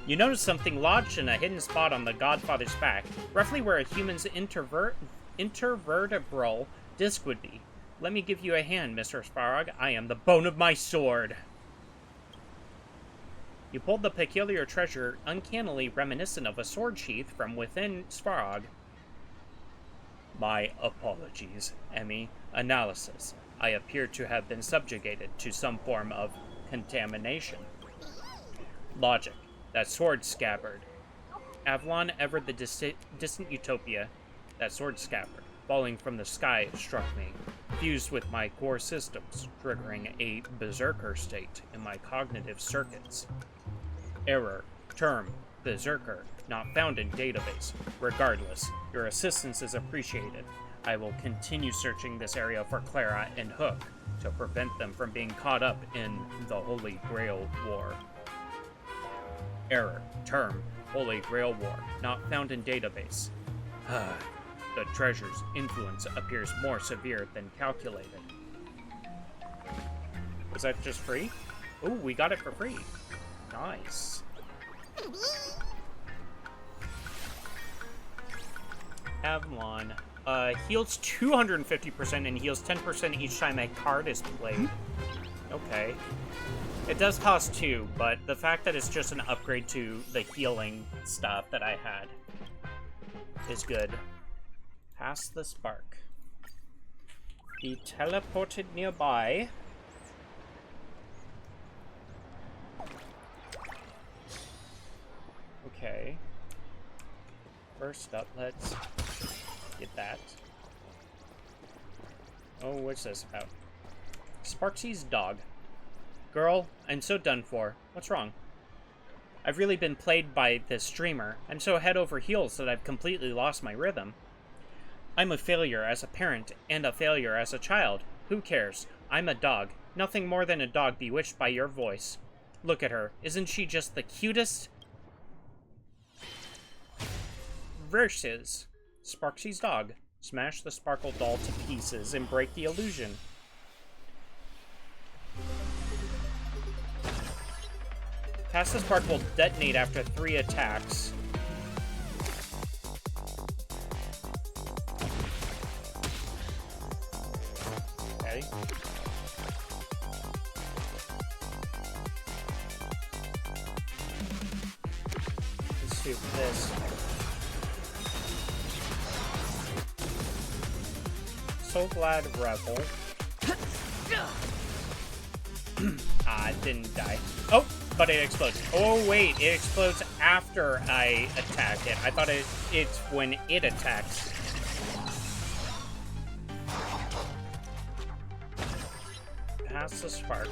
You notice something lodged in a hidden spot on the godfather's back, roughly where a human's intervertebral disc would be. Let me give you a hand, Mr. Svarog. I am the bone of my sword. You pulled the peculiar treasure, uncannily reminiscent of a sword sheath, from within Svarog. My apologies, Emmy. Analysis. I appear to have been subjugated to some form of contamination. Logic. That sword scabbard. Avalon, ever the distant utopia. That sword scabbard, falling from the sky, struck me, fused with my core systems, triggering a berserker state in my cognitive circuits. Error. Term. Berserker. Not found in database. Regardless, your assistance is appreciated. I will continue searching this area for Clara and Hook to prevent them from being caught up in the Holy Grail War. Error. Term. Holy Grail War. Not found in database. The treasure's influence appears more severe than calculated. Was that just free? Ooh, we got it for free. Nice. Avalon. Heals 250% and heals 10% each time a card is played. Okay. It does cost 2, but the fact that it's just an upgrade to the healing stuff that I had is good. Pass the spark. Be teleported nearby. Okay. First up, let's get that. Oh, what's this about? Sparksy's dog. Girl, I'm so done for. What's wrong? I've really been played by this streamer. I'm so head over heels that I've completely lost my rhythm. I'm a failure as a parent and a failure as a child. Who cares? I'm a dog. Nothing more than a dog bewitched by your voice. Look at her. Isn't she just the cutest? Versus Sparksy's dog. Smash the Sparkle doll to pieces and break the illusion. Pass the spark will detonate after 3 attacks. Okay. Let's do this. So glad Rebel. It didn't die. Oh, but it explodes. Oh wait, it explodes after I attack it. I thought it's when it attacks. Pass the spark.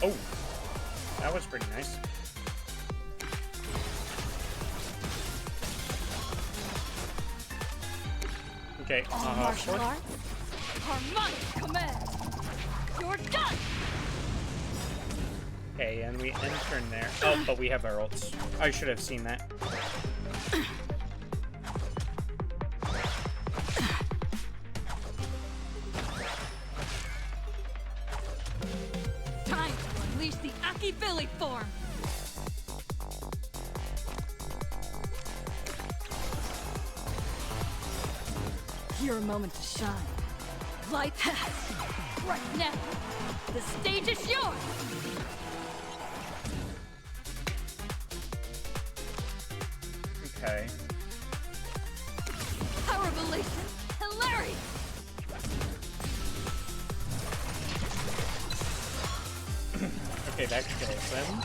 Oh, that was pretty nice. Okay, martial arts, harmonic command. You're done. Okay, and we end turn there. Oh, but we have our ults. I should have seen that. Time to unleash the Aki Billy form. Your moment to shine. Light pass. Right now. The stage is yours. Okay. Power revelation. Hilarious. Okay, that kills him.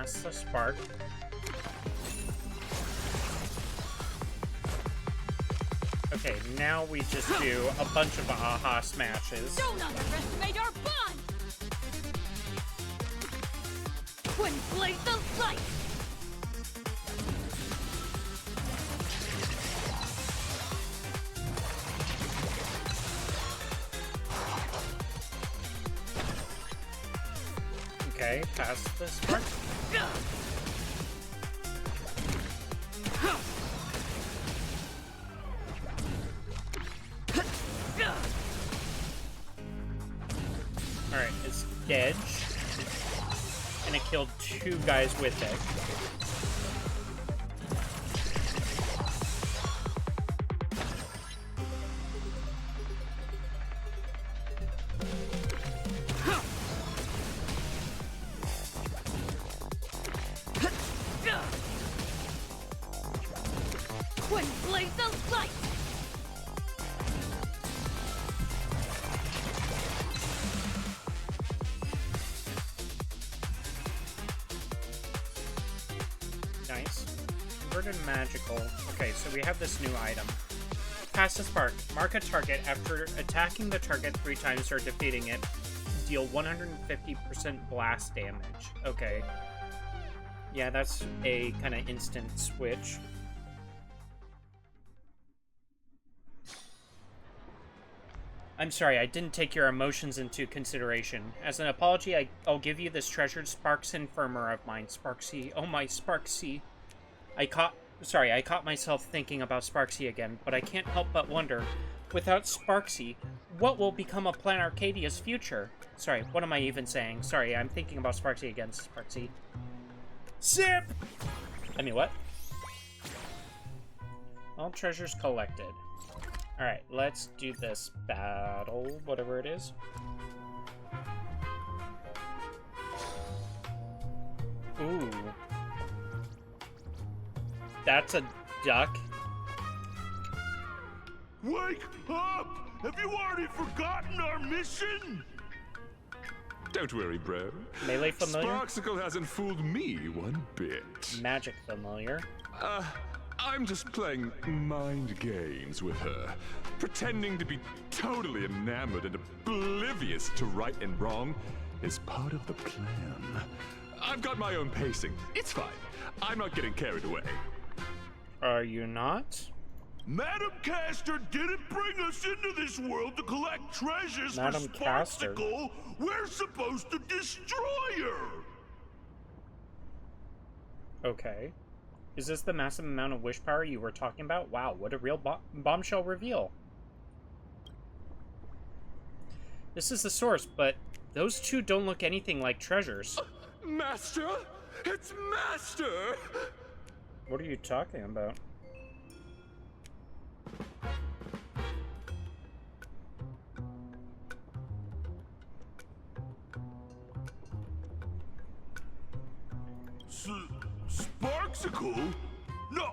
pass the spark. Okay, now we just do a bunch of aha smashes. Don't underestimate our bond! Twin blaze of light! Okay, pass the spark. Alright, it's Gedge. And it killed 2 guys with it. Twin blaze of light! Nice. Converted magical. Okay, so we have this new item. Pass the spark. Mark a target after attacking the target 3 times or defeating it. Deal 150% blast damage. Okay. Yeah, that's a kind of instant switch. I'm sorry, I didn't take your emotions into consideration. As an apology, I'll give you this treasured Sparks Infirmer of mine, Sparksy. Oh my, Sparksy. I caught myself thinking about Sparksy again, but I can't help but wonder, without Sparksy, what will become of Plan Arcadia's future? Sorry, what am I even saying? Sorry, I'm thinking about Sparksy again, Sparksy. Zip! I mean, what? All treasures collected. Alright, let's do this battle, whatever it is. Ooh. That's a duck. Wake up! Have you already forgotten our mission? Don't worry, bro. Melee familiar? Sparksicle hasn't fooled me one bit. Magic familiar. I'm just playing mind games with her, pretending to be totally enamored and oblivious to right and wrong is part of the plan. I've got my own pacing. It's fine. I'm not getting carried away. Are you not? Madam Castor didn't bring us into this world to collect treasures Madam for Castor. Sparksicle. We're supposed to destroy her. Okay. Is this the massive amount of wish power you were talking about? Wow, what a real bombshell reveal. This is the source, but those 2 don't look anything like treasures. Master? It's Master! What are you talking about? Sparksicle? No,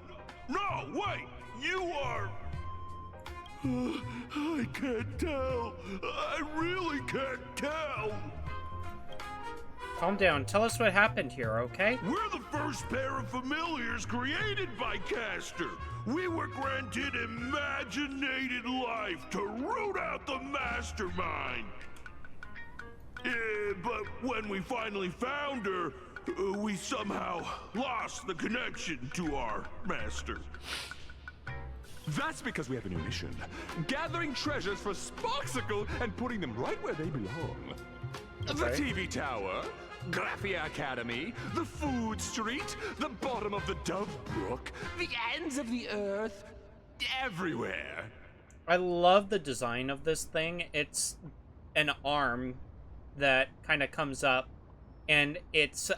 wait! You are... I can't tell. I really can't tell. Calm down. Tell us what happened here, okay? We're the first pair of familiars created by Castor. We were granted imaginated life to root out the mastermind. But when we finally found her, we somehow lost the connection to our master. That's because we have a new mission. Gathering treasures for Sparksicle and putting them right where they belong. The TV tower, Graphia Academy, the food street, the bottom of the Dove Brook, the ends of the earth, everywhere. I love the design of this thing. It's an arm that kind of comes up, and its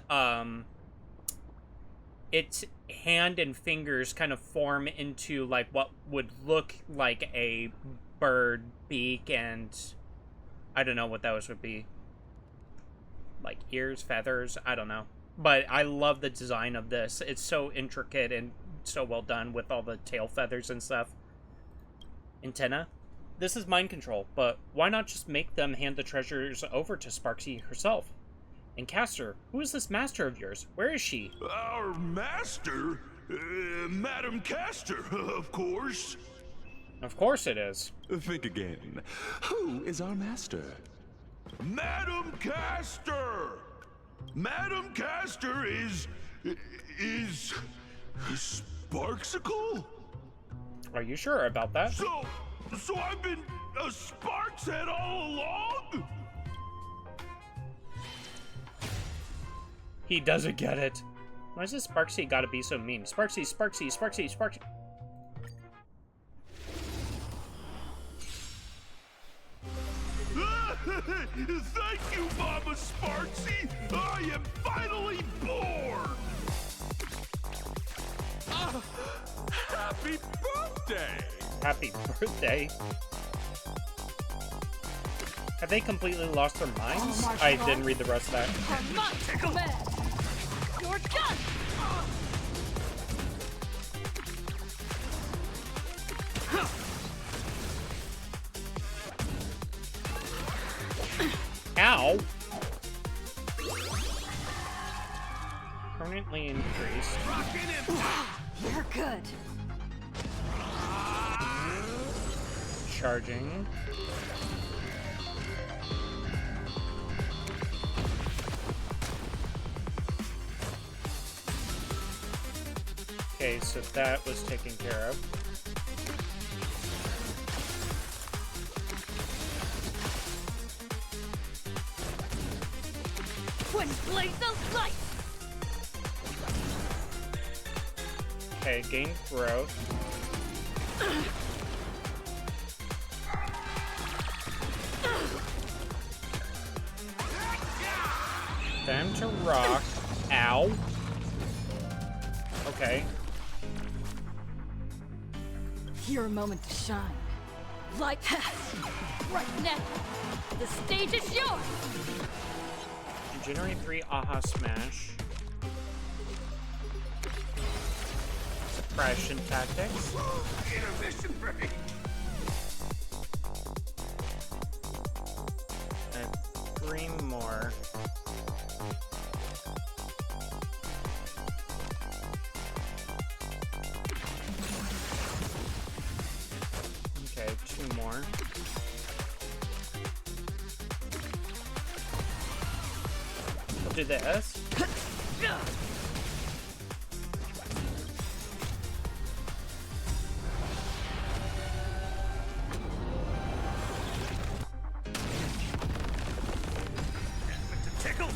hand and fingers kind of form into like what would look like a bird beak, and I don't know what those would be. Like ears, feathers, I don't know. But I love the design of this. It's so intricate and so well done with all the tail feathers and stuff. Antenna? This is mind control, but why not just make them hand the treasures over to Sparksy herself? And Castor, who is this master of yours? Where is she? Our master? Madam Castor, of course. Of course it is. Think again. Who is our master? Madam Castor! Madam Castor is Sparksicle? Are you sure about that? So I've been a Sparks head all along? He doesn't get it. Why is this Sparksy gotta be so mean? Sparksy, Sparksy, Sparksy, Sparksy. Thank you, Mama Sparksy! I am finally born! Happy birthday! Happy birthday. Have they completely lost their minds? I didn't read the rest of that. You're done! Ow! Permanently increased. You're good. Charging. Okay, so that was taken care of. Twin blaze of light! Okay, gain growth. Them to rock. Ow. Okay. Your moment to shine. Light pass. Right now. The stage is yours. Generate 3 Aha Smash. Suppression tactics. Intermission break! And 3 more. Okay, 2 more. We'll do this. Tickle!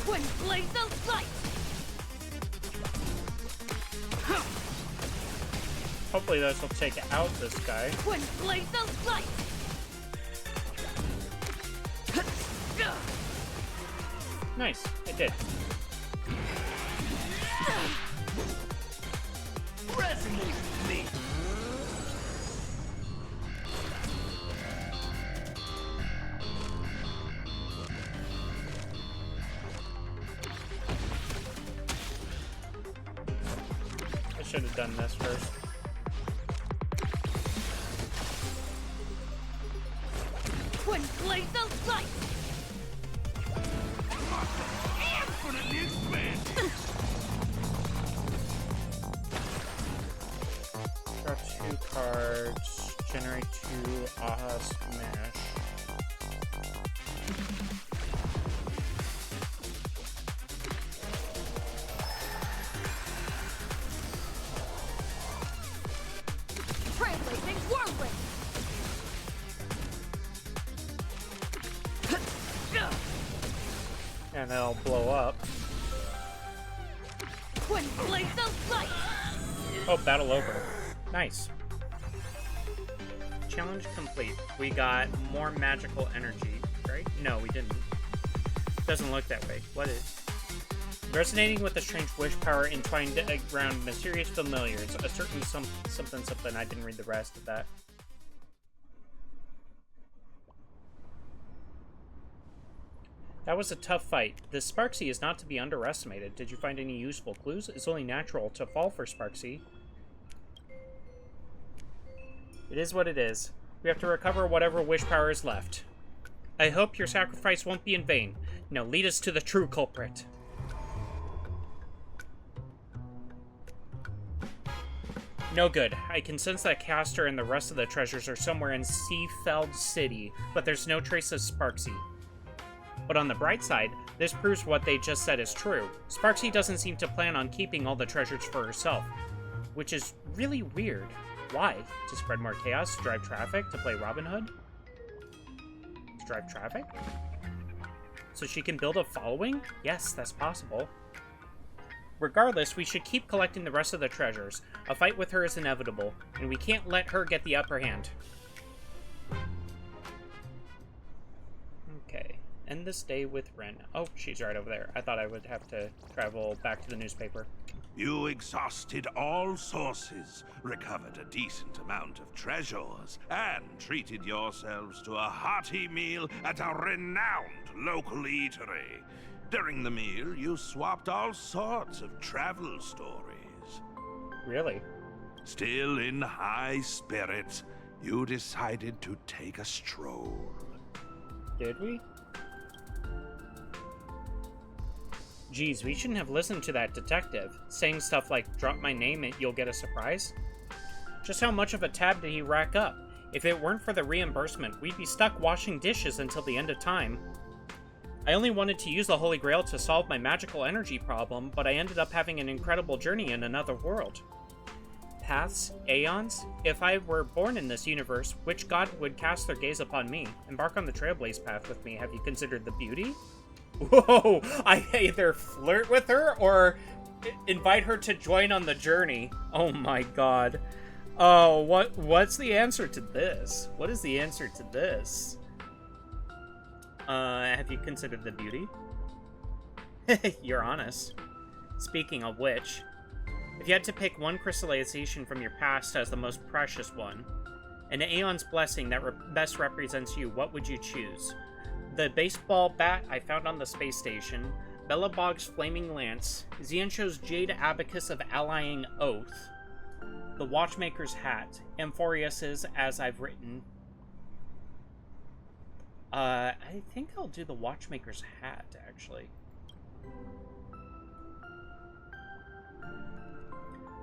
Twin blaze of light! Hopefully this will take out this guy. Twin blaze of light! Nice, it did. Resonate with me! I should have done this first. Twin blaze of light! Infinitely expanded! Draw 2 cards. Generate 2 Aha Smash. Trailblazing whirlwind! And they'll blow up. Twin blaze of light! Oh, battle over. Nice. Challenge complete. We got more magical energy, right? No, we didn't. Doesn't look that way. What is? Resonating with the strange wish power entwined around mysterious familiars. A certain something. I didn't read the rest of that. That was a tough fight. This Sparksy is not to be underestimated. Did you find any useful clues? It's only natural to fall for Sparksy. It is what it is. We have to recover whatever wish power is left. I hope your sacrifice won't be in vain. Now lead us to the true culprit. No good. I can sense that Castor and the rest of the treasures are somewhere in Seafeld City, but there's no trace of Sparksy. But on the bright side, this proves what they just said is true. Sparksy doesn't seem to plan on keeping all the treasures for herself, which is really weird. Why? To spread more chaos? To drive traffic? To play Robin Hood? To drive traffic? So she can build a following? Yes, that's possible. Regardless, we should keep collecting the rest of the treasures. A fight with her is inevitable, and we can't let her get the upper hand. Okay. End this day with Ren. Oh, she's right over there. I thought I would have to travel back to the newspaper. You exhausted all sources, recovered a decent amount of treasures, and treated yourselves to a hearty meal at a renowned local eatery. During the meal, you swapped all sorts of travel stories. Really? Still in high spirits, you decided to take a stroll. Did we? Geez, we shouldn't have listened to that detective, saying stuff like, drop my name and you'll get a surprise. Just how much of a tab did he rack up? If it weren't for the reimbursement, we'd be stuck washing dishes until the end of time. I only wanted to use the Holy Grail to solve my magical energy problem, but I ended up having an incredible journey in another world. Paths? Aeons? If I were born in this universe, which god would cast their gaze upon me? Embark on the Trailblaze path with me. Have you considered the beauty? Whoa! I either flirt with her or invite her to join on the journey. Oh my god. Oh, what's the answer to this? What is the answer to this? Have you considered the beauty? You're honest. Speaking of which, if you had to pick one crystallization from your past as the most precious one, an Aeon's blessing that best represents you, what would you choose? The baseball bat I found on the space station, Belobog's flaming lance, Xianzhou's jade abacus of allying oath, the watchmaker's hat, Amphorius's as I've written. I think I'll do the watchmaker's hat, actually.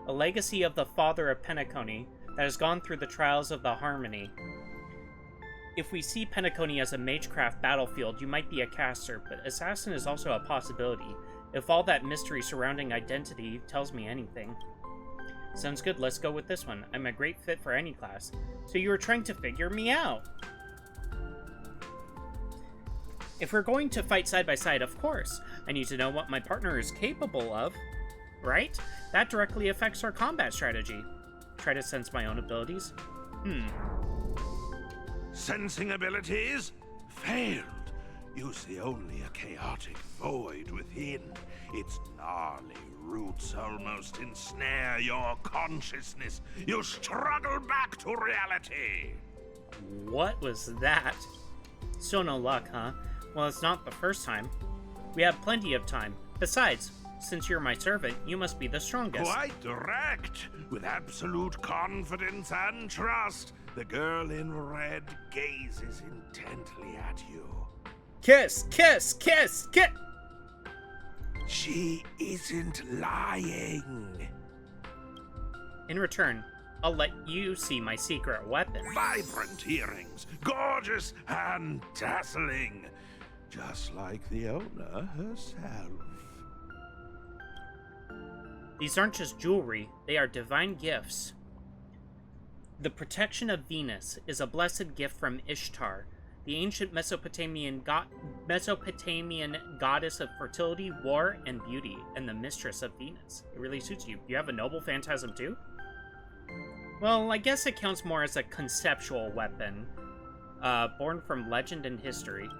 A legacy of the father of Penacony that has gone through the trials of the Harmony. If we see Penacony as a magecraft battlefield, you might be a caster, but assassin is also a possibility, if all that mystery surrounding identity tells me anything. Sounds good, let's go with this one. I'm a great fit for any class. So you were trying to figure me out. If we're going to fight side by side, of course. I need to know what my partner is capable of, right? That directly affects our combat strategy. Try to sense my own abilities. Sensing abilities? Failed. You see only a chaotic void within. Its gnarly roots almost ensnare your consciousness. You struggle back to reality. What was that? So no luck, huh? Well, it's not the first time. We have plenty of time. Besides, since you're my servant, you must be the strongest. Quite direct. With absolute confidence and trust, the girl in red gazes intently at you. Kiss, kiss, kiss, kiss! She isn't lying. In return, I'll let you see my secret weapon. Vibrant earrings, gorgeous and dazzling. Just like the owner herself. These aren't just jewelry, they are divine gifts. The protection of Venus is a blessed gift from Ishtar, the ancient Mesopotamian goddess of fertility, war, and beauty, and the mistress of Venus. It really suits you. You have a noble phantasm too? Well, I guess it counts more as a conceptual weapon, born from legend and history.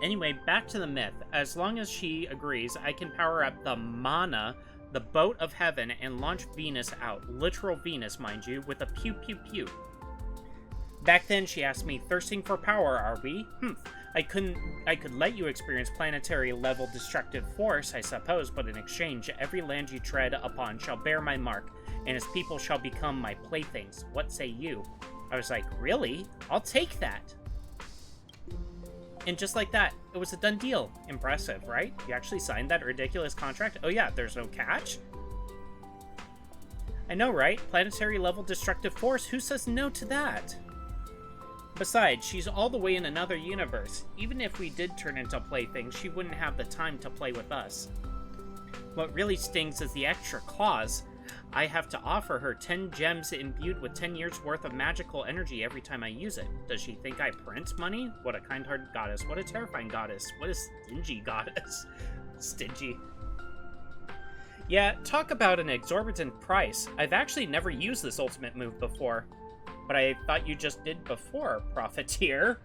Anyway, back to the myth. As long as she agrees, I can power up the Mana, the boat of heaven, and launch Venus out. Literal Venus, mind you, with a pew pew pew. Back then, she asked me, thirsting for power, are we? I could let you experience planetary-level destructive force, I suppose, but in exchange, every land you tread upon shall bear my mark, and its people shall become my playthings. What say you? I was like, really? I'll take that. And just like that, it was a done deal. Impressive, right? You actually signed that ridiculous contract? Oh yeah, there's no catch? I know, right? Planetary-level destructive force, who says no to that? Besides, she's all the way in another universe. Even if we did turn into playthings, she wouldn't have the time to play with us. What really stings is the extra clause. I have to offer her 10 gems imbued with 10 years worth of magical energy every time I use it. Does she think I print money? What a kind-hearted goddess. What a terrifying goddess. What a stingy goddess. Stingy. Yeah, talk about an exorbitant price. I've actually never used this ultimate move before. But I thought you just did before, Profiteer.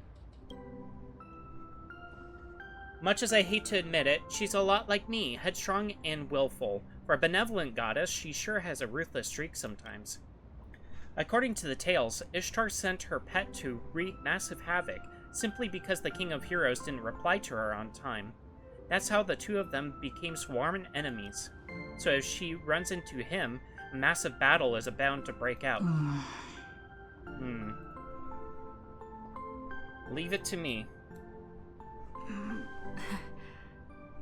Much as I hate to admit it, she's a lot like me, headstrong and willful. For a benevolent goddess, she sure has a ruthless streak sometimes. According to the tales, Ishtar sent her pet to wreak massive havoc, simply because the King of Heroes didn't reply to her on time. That's how the two of them became sworn enemies. So if she runs into him, a massive battle is bound to break out. Leave it to me.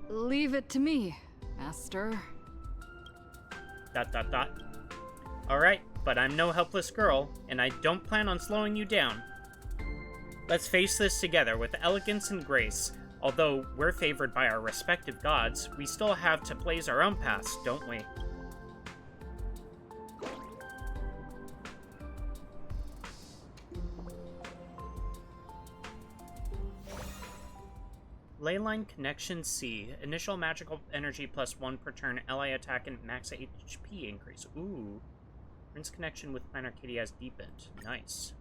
Leave it to me, Master. ... Alright, but I'm no helpless girl, and I don't plan on slowing you down. Let's face this together with elegance and grace. Although we're favored by our respective gods, we still have to blaze our own paths, don't we? Leyline Connection C. Initial magical energy +1 per turn, ally attack and max HP increase. Ooh. Prince connection with Planet Arcadia has deepened. Nice.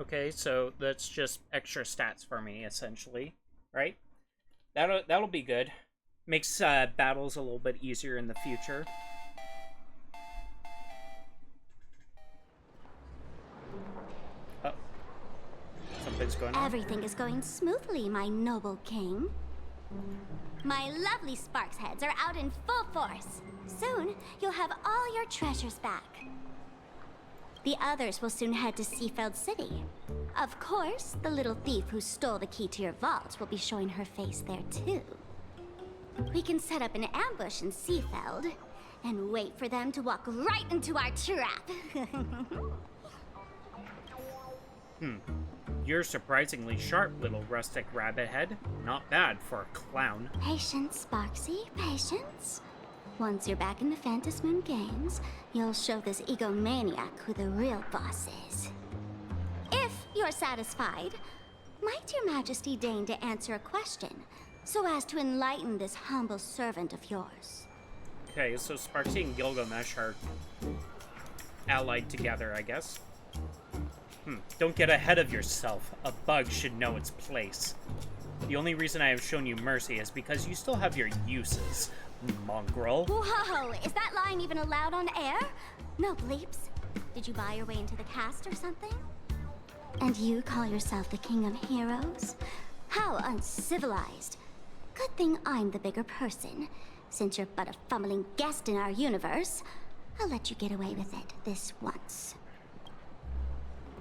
Okay, so that's just extra stats for me, essentially. Right? That'll be good. Makes battles a little bit easier in the future. Something's going on. Everything is going smoothly, my noble king. My lovely Sparks heads are out in full force. Soon, you'll have all your treasures back. The others will soon head to Seafeld City. Of course, the little thief who stole the key to your vault will be showing her face there too. We can set up an ambush in Seafeld and wait for them to walk right into our trap. You're surprisingly sharp, little rustic rabbit head. Not bad for a clown. Patience, Sparksy, patience. Once you're back in the Phantom Moon Games, you'll show this egomaniac who the real boss is. If you're satisfied, might your majesty deign to answer a question, so as to enlighten this humble servant of yours? Okay, so Sparksy and Gilgamesh are allied together, I guess. Don't get ahead of yourself. A bug should know its place. The only reason I have shown you mercy is because you still have your uses, mongrel. Whoa, is that line even allowed on air? No bleeps. Did you buy your way into the cast or something? And you call yourself the King of Heroes? How uncivilized. Good thing I'm the bigger person. Since you're but a fumbling guest in our universe, I'll let you get away with it this once.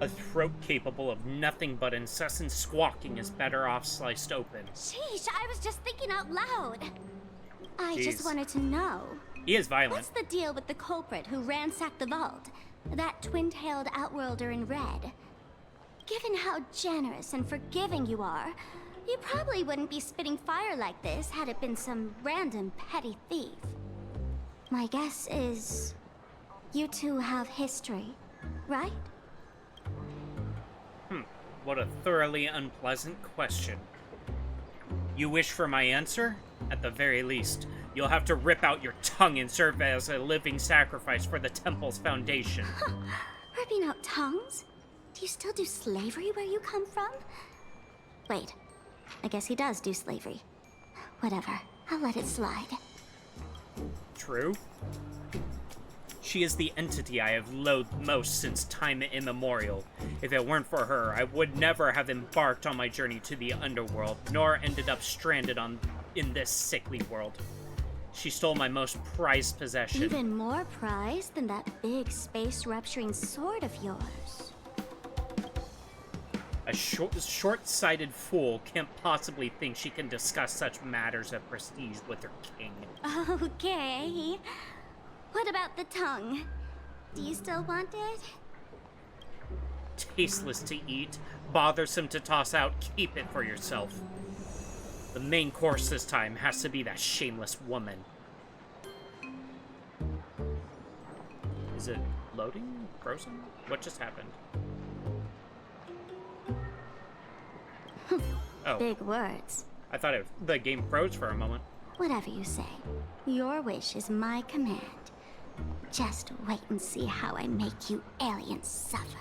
A throat capable of nothing but incessant squawking is better off sliced open. Sheesh, I was just thinking out loud. I Jeez. just wanted to know. He is violent. What's the deal with the culprit who ransacked the vault? That twin-tailed outworlder in red. Given how generous and forgiving you are, you probably wouldn't be spitting fire like this had it been some random petty thief. My guess is you two have history, right? What a thoroughly unpleasant question. You wish for my answer? At the very least, you'll have to rip out your tongue and serve as a living sacrifice for the temple's foundation. Ripping out tongues? Do you still do slavery where you come from? Wait, I guess he does do slavery. Whatever, I'll let it slide. True. She is the entity I have loathed most since time immemorial. If it weren't for her, I would never have embarked on my journey to the underworld, nor ended up stranded in this sickly world. She stole my most prized possession. Even more prized than that big space-rupturing sword of yours. A short-sighted fool can't possibly think she can discuss such matters of prestige with her king. Okay. What about the tongue? Do you still want it? Tasteless to eat, bothersome to toss out, keep it for yourself. The main course this time has to be that shameless woman. Is it loading? Frozen? What just happened? Oh. Big words. I thought the game froze for a moment. Whatever you say. Your wish is my command. Just wait and see how I make you aliens suffer.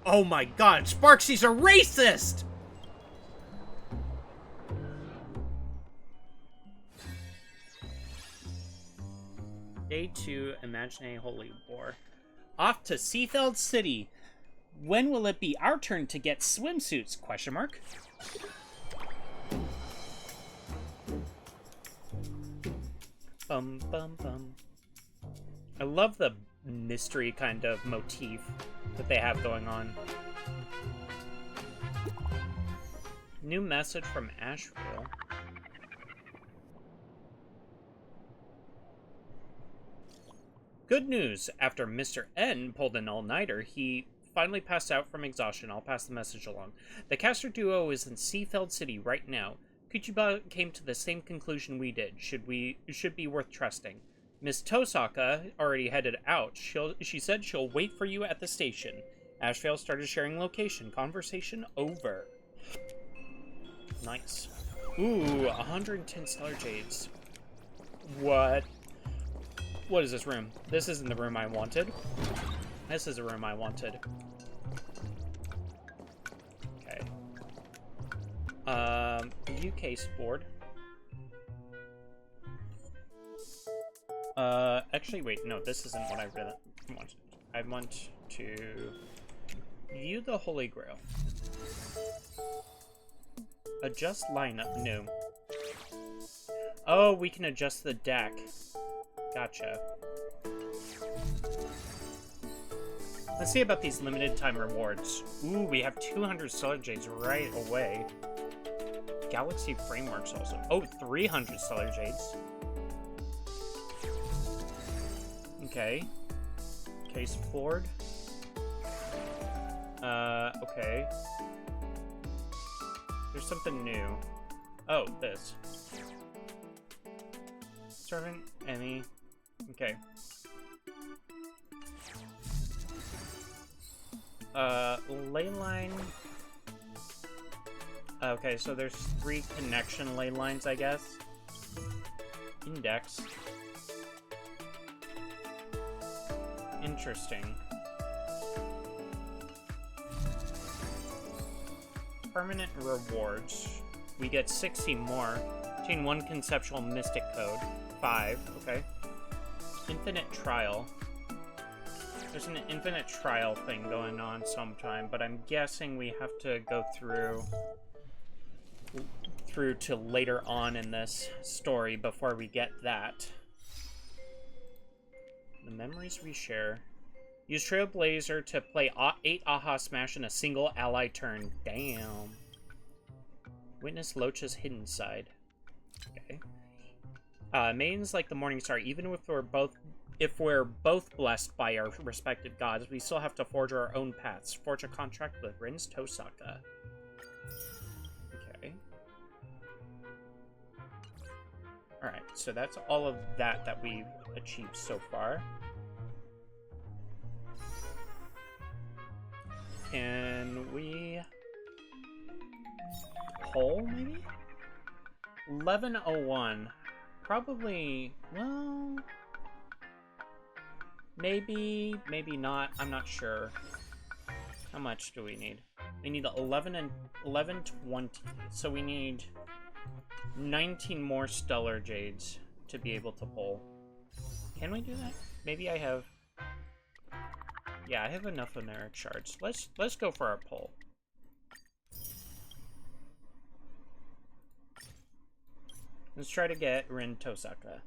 Oh my god, Sparksy's a racist! Day 2, Imaginary Holy War. Off to Seafeld City. When will it be our turn to get swimsuits? Question mark. Bum bum bum. I love the mystery kind of motif that they have going on. New message from Asheville. Good news! After Mr. N pulled an all-nighter, he finally passed out from exhaustion. I'll pass the message along. The caster duo is in Seafeld City right now. Kuchiba came to the same conclusion we did. Should be worth trusting. Miss Tosaka already headed out. She said she'll wait for you at the station. Asheville started sharing location. Conversation over. Nice. Ooh, 110 Stellar Jades. What? What is this room? This isn't the room I wanted. This is the room I wanted. Okay. UK board. Actually, wait, no, this isn't what I really want. I want to view the Holy Grail. Adjust lineup, no. Oh, we can adjust the deck. Gotcha. Let's see about these limited time rewards. Ooh, we have 200 Stellar Jades right away. Galaxy Frameworks also. Oh, 300 Stellar Jades. Okay. Case floored. Okay. There's something new. Oh, this. Servant, Emmy. Okay. Leyline. Okay, so there's 3 connection ley lines, I guess. Index. Interesting. Permanent rewards. We get 60 more. Obtain 1 conceptual mystic code. 5, okay. Infinite trial. There's an infinite trial thing going on sometime, but I'm guessing we have to go through to later on in this story before we get that. The memories we share. Use Trailblazer to play 8 Aha Smash in a single ally turn. Damn. Witness Locha's hidden side. Okay. Maidens like the morning star. Even if we're both blessed by our respective gods, we still have to forge our own paths. Forge a contract with Rin's Tosaka. Okay. Alright, so that's all of that we've achieved so far. Can we poll, maybe? 1101. Probably, well, maybe not. I'm not sure. How much do we need? We need 1120. So we need 19 more Stellar Jades to be able to pull. Can we do that? Maybe I have Yeah, I have enough Oneric shards. Let's go for our pull. Let's try to get Rin Tosaka.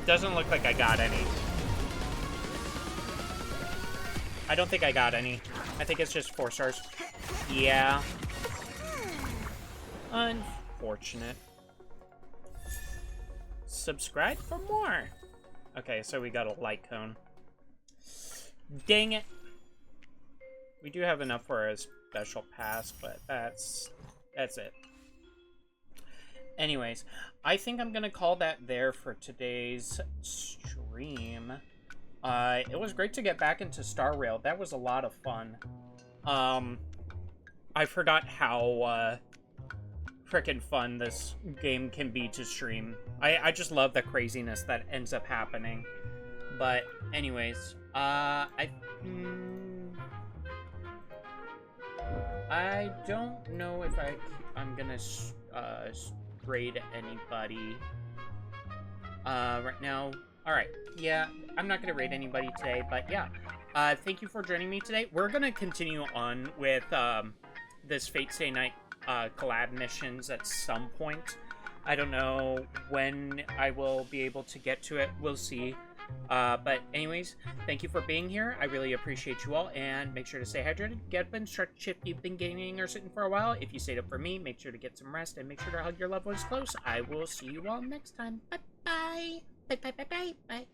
Doesn't look like I got any. I don't think I got any. I think it's just 4 stars. Yeah. Unfortunate. Subscribe for more. Okay, so we got a light cone. Dang it. We do have enough for a special pass, but that's it. Anyways, I think I'm gonna call that there for today's stream. It was great to get back into Star Rail. That was a lot of fun. I forgot how frickin' fun this game can be to stream. I just love the craziness that ends up happening. But anyways, I don't know if I'm gonna raid anybody right now. Alright, yeah, I'm not gonna raid anybody today, but yeah. Thank you for joining me today. We're gonna continue on with this Fate Stay Night collab missions at some point. I don't know when I will be able to get to it. We'll see. But anyways, thank you for being here. I really appreciate you all, and make sure to stay hydrated, get up and stretch if you've been gaming or sitting for a while. If you stayed up for me, make sure to get some rest, and make sure to hug your loved ones close. I will see you all next time. Bye-bye. Bye-bye-bye-bye. Bye.